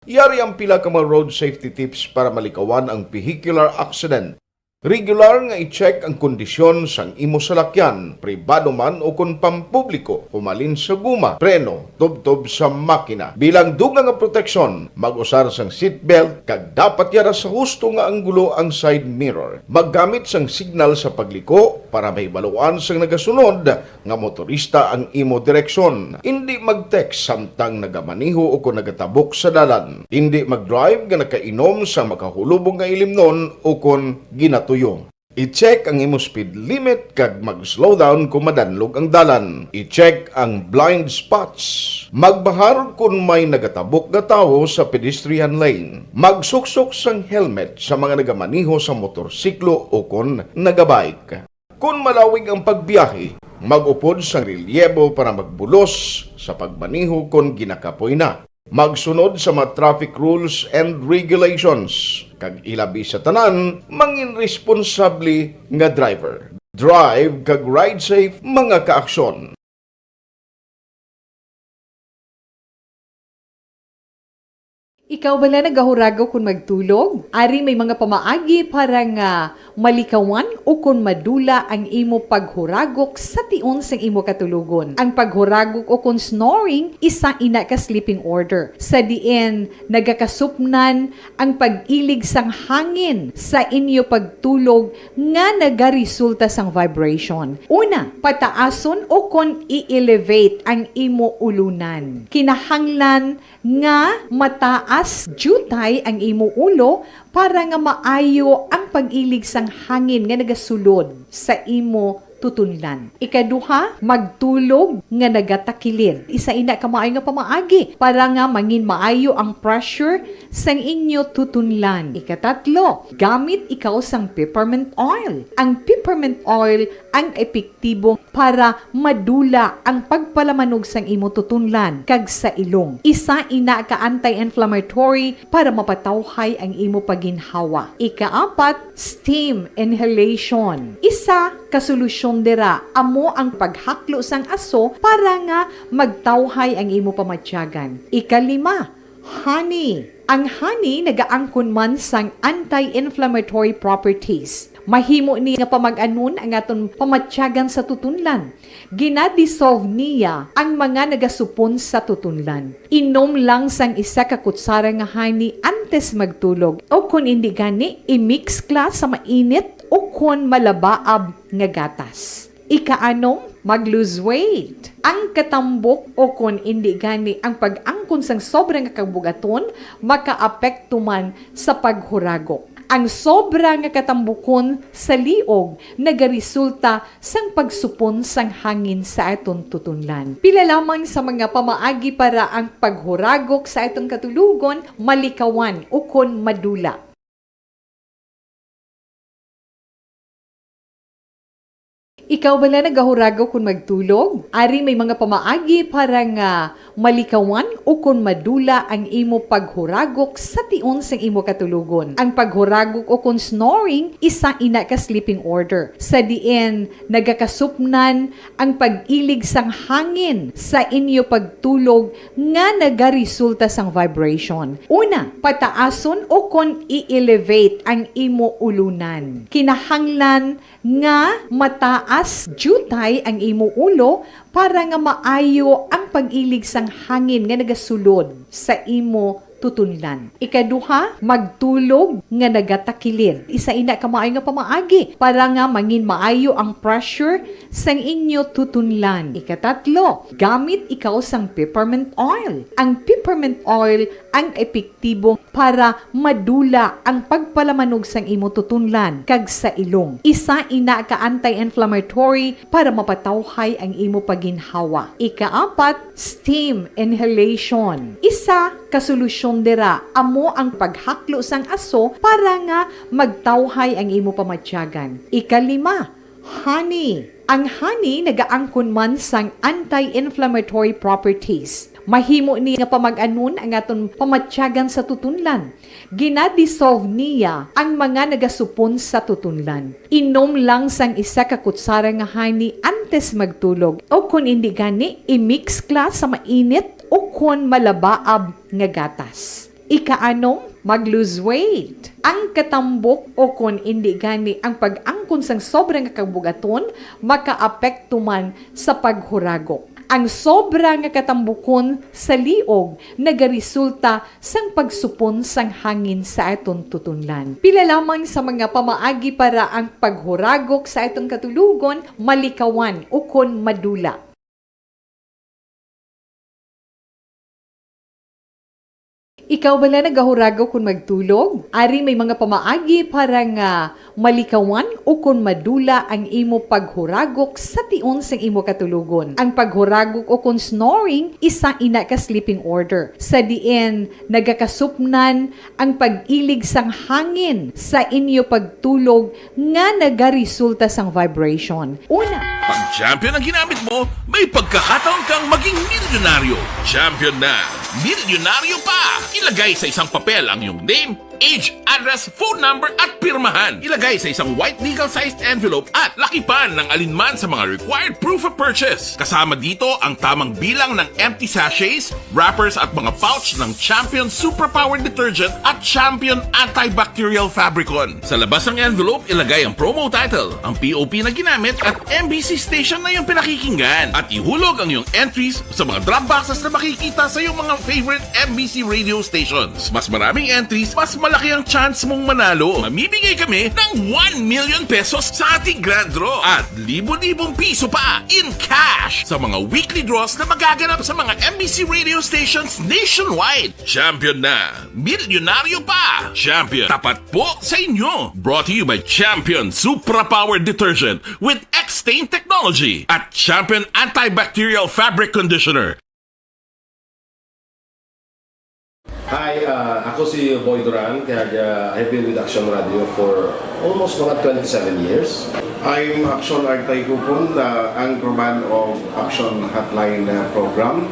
Yari ang pila ka mga road safety tips para malikawan ang vehicular accident. Regular nga i-check ang kondisyon sang imo salakyan, pribado man o kung pampubliko, humalin sa guma, preno, tubtob sa makina. Bilang dugang nga proteksyon, mag-usar sang seatbelt, kag dapat yara sa husto nga anggulo ang side mirror. Maggamit sang signal sa pagliko para may baluan sang nagasunod nga motorista ang imo direksyon. Hindi mag-text samtang nagamaniho o kung nagatabok sa dalan. Hindi mag-drive nga nakainom sa makahulubong nga ilimnon o kung ginatuyo. I-check ang imo speed limit kag mag-slow down kung madanlog ang dalan. I-check ang blind spots. Magbahar kung may nagatabok na tao sa pedestrian lane. Magsuksok sang helmet sa mga nagamaniho sa motorsiklo o kung nagabike. Kung malawig ang pagbiyahe, mag-upod sang relyebo para magbulos sa pagmaniho kung ginakapoy na. Magsunod sa mga traffic rules and regulations. Kag ilabi sa tanan, mangin responsable nga driver. Drive kag ride safe mga kaaksyon. Ikaw bala nagahurago kung magtulog? Ari may mga pamaagi para nga malikawan o kung madula ang imo paghuragok sa tion sang imo katulugon. Ang paghuragok o kung snoring, isa ina ka sleeping order. Sa diin, nagakasupnan ang pag-ilig sang hangin sa inyo pagtulog nga nagaresulta sang vibration. Una, pataason o kung i-elevate ang imo ulunan. Kinahanglan nga mataas jutay ang imo ulo para nga maayo ang pag-ilig sang hangin nga nagasulod sa imo tutunlan. Ikaduha, magtulog nga nagatakilid. Isa ina ka maayo nga pamaagi para nga mangin maayo ang pressure sang inyo tutunlan. Ikatatlo, gamit ikaw sang peppermint oil. Ang peppermint oil ang epektibo para madula ang pagpalamanog sang imo tutunlan kag sa ilong. Isa ina ka anti-inflammatory para mapatawhay ang imo paginhawa. Ikaapat, steam inhalation. Isa ka solusyon dira amo ang paghaklo sang aso para nga magtawhay ang imo pamatyagan. Ikalima, honey. Ang honey nagaangkon man sang anti-inflammatory properties. Mahimo ni nga pamag-anon ang aton pamatyagan sa tutunlan. Ginadissolve niya ang mga nagasupon sa tutunlan. Inom lang sang isa ka kutsara nga honey antes magtulog. O kung hindi gani, i-mix kla sa mainit o kung malabaab nga gatas. Ikaanom, mag-lose weight. Ang katambok o kung hindi gani ang pag-angkon sang sobrang kabugaton, makaapekto man sa paghuragok. Ang sobra nga katambukon sa liog nagaresulta sang pagsupon sang hangin sa aton tutunlan. Pila lamang sa mga pamaagi para ang paghuragok sa atong katulugon malikawan o kon madula. Ikaw bala nagahurago kung magtulog? Ari may mga pamaagi para nga malikawan o kung madula ang imo paghuragok sa tion sang imo katulugon. Ang paghuragok o kung snoring, isa ina ka sleeping order. Sa diin, nagakasupnan ang pag-ilig sang hangin sa inyo pagtulog nga nagaresulta sang vibration. Una, pataason o kung i-elevate ang imo ulunan. Kinahanglan nga mataas jutay ang imo ulo para nga maayo ang pag-ilig sang hangin nga nagasulod sa imo tutunlan. Ikaduha, magtulog nga nagatakilid. Isa ina ka maayo nga pamaagi para nga mangin maayo ang pressure sang inyo tutunlan. Ikatatlo, gamit ikaw sang peppermint oil. Ang peppermint oil ang epektibo para madula ang pagpalamanog sang imo tutunlan kag sa ilong. Isa ina ka anti-inflammatory para mapatawhay ang imo paginhawa. Ikaapat, steam inhalation. Isa ka solusyon dira amo ang paghaklo sang aso para nga magtawhay ang imo pamatyagan. Ikalima, honey. Ang honey nagaangkon man sang anti-inflammatory properties. Mahimo ni nga pamag-anon ang aton pamatyagan sa tutunlan. Ginadissolve niya ang mga nagasupon sa tutunlan. Inom lang sang isa ka kutsara nga honey antes magtulog. O kung hindi gani, i-mix kla sa mainit o kung malabaab nga gatas. Ika-anom, mag-lose weight. Ang katambok o kung hindi gani ang pag-angkon sang sobrang kabugaton, maka-apekto man sa paghuragok. Ang sobra nga katambukon sa liog nagaresulta sang pagsupon sang hangin sa aton tutunlan. Pila lamang sa mga pamaagi para ang paghuragok sa aton katulugon malikawan o kon madula. Ikaw bala nagahurago kung magtulog? Ari may mga pamaagi para nga malikawan o kung madula ang imo paghuragok sa tion sang imo katulugon. Ang paghuragok o kung snoring, isa ina ka sleeping order. Sa diin, nagakasupnan ang pag-ilig sang hangin sa inyo pagtulog nga nagaresulta sang vibration. Una, pag champion ang ginamit mo, may pagkakataon kang maging milyonaryo. Champion na! Milyonaryo pa! Ilagay sa isang papel ang iyong name, age, address, phone number at pirmahan. Ilagay sa isang white legal-sized envelope at lakipan ng alinman sa mga required proof of purchase. Kasama dito ang tamang bilang ng empty sachets, wrappers at mga pouch ng Champion Superpower Detergent at Champion Antibacterial Fabricon. Sa labas ng envelope, ilagay ang promo title, ang POP na ginamit at MBC station na iyong pinakikinggan. At ihulog ang iyong entries sa mga drop boxes na makikita sa iyong mga favorite MBC radio stations. Mas maraming entries, mas malaki ang chance mong manalo. Mamimigay kami ng 1 million pesos sa ating grand draw at libo-libong piso pa in cash sa mga weekly draws na magaganap sa mga MBC radio stations nationwide. Champion na! Milyonaryo pa! Champion, tapat po sa inyo! Brought to you by Champion Supra Power Detergent with X-Stain Technology at Champion Antibacterial Fabric Conditioner. Hi, ako si Boy Duran, kaya I've been with Action Radio for almost mga 27 years. I'm Action Artay Kupon, anchorman of Action Hotline program.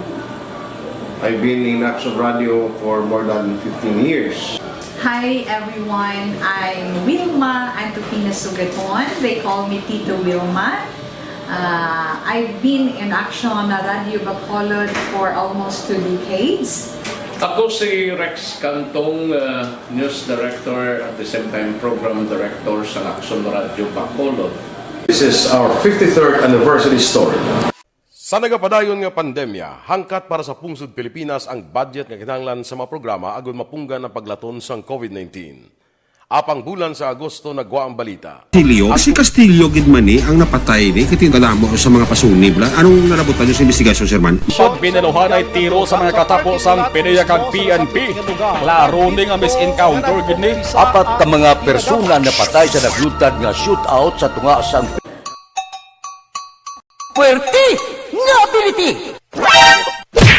I've been in Action Radio for more than 15 years. Hi everyone, I'm Wilma Antopina Sugaton. They call me Tito Wilma. I've been in Action Radio Bacolod for almost 2 decades. Ako si Rex Cantong, News Director at the same time Program Director sa Action Radio Bacolod. This is our 53rd anniversary story. Sa nagapadayon nga pandemya, hangkat para sa pungsod Pilipinas ang budget nga kinahanglan sa mga programa agud mapunggan ang paglaton sang COVID-19. Apang bulan sa Agosto nagwa ang balita. Si Castillo gidmani ang napatay ni kitindalamo sa mga pasunib. Anong narabutan niyo sa investigasyon, Sir Man? Pagbineluhan ay tiro sa mga katapos ang PNP kag PNP. Laro ning ang misencounter gid ni. Apat ka mga persona na patay sa naglutad nga shootout sa tunga sang Puerte nga ability.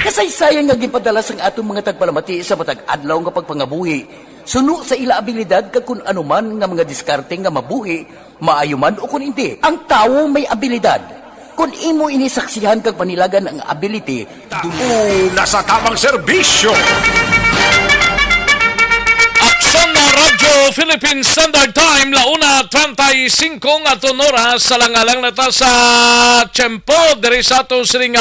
Kasaysayan nga gipadala sang atong mga tagpalamati sa matag adlaw nga pagpangabuhi. Suno sa ila abilidad kag kun anuman nga mga diskarte nga mabuhi, maayo man o kun hindi. Ang tawo may abilidad. Kung imo inisaksihan kag panilagan ang ability, na sa tamang serbisyo. Aksyon na Radyo Philippine Standard Time, launa 35 at oras sa langalang nata sa tiyempo diri sa ato sining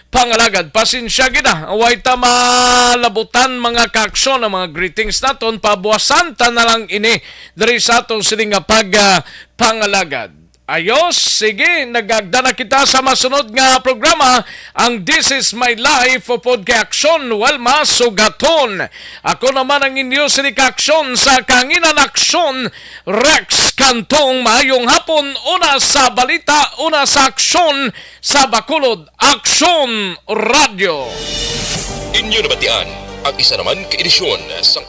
pangalagad. Pasensya gina, way ta malabutan mga kaaksyon ng mga greetings naton, pabuwasan ta na lang ini diri sa ato sining pangalagad. Ayos, sige, nagagda na kita sa masunod nga programa, ang This Is My Life o Podcast Walma Sugaton. Ako naman ang inyo sinikaaksyon sa Kanginan Aksyon, Rex Cantong. Mayong hapon, una sa balita, una sa aksyon sa Bacolod, Aksyon Radio. Inyo nabatian ang isa naman kaedisyon sa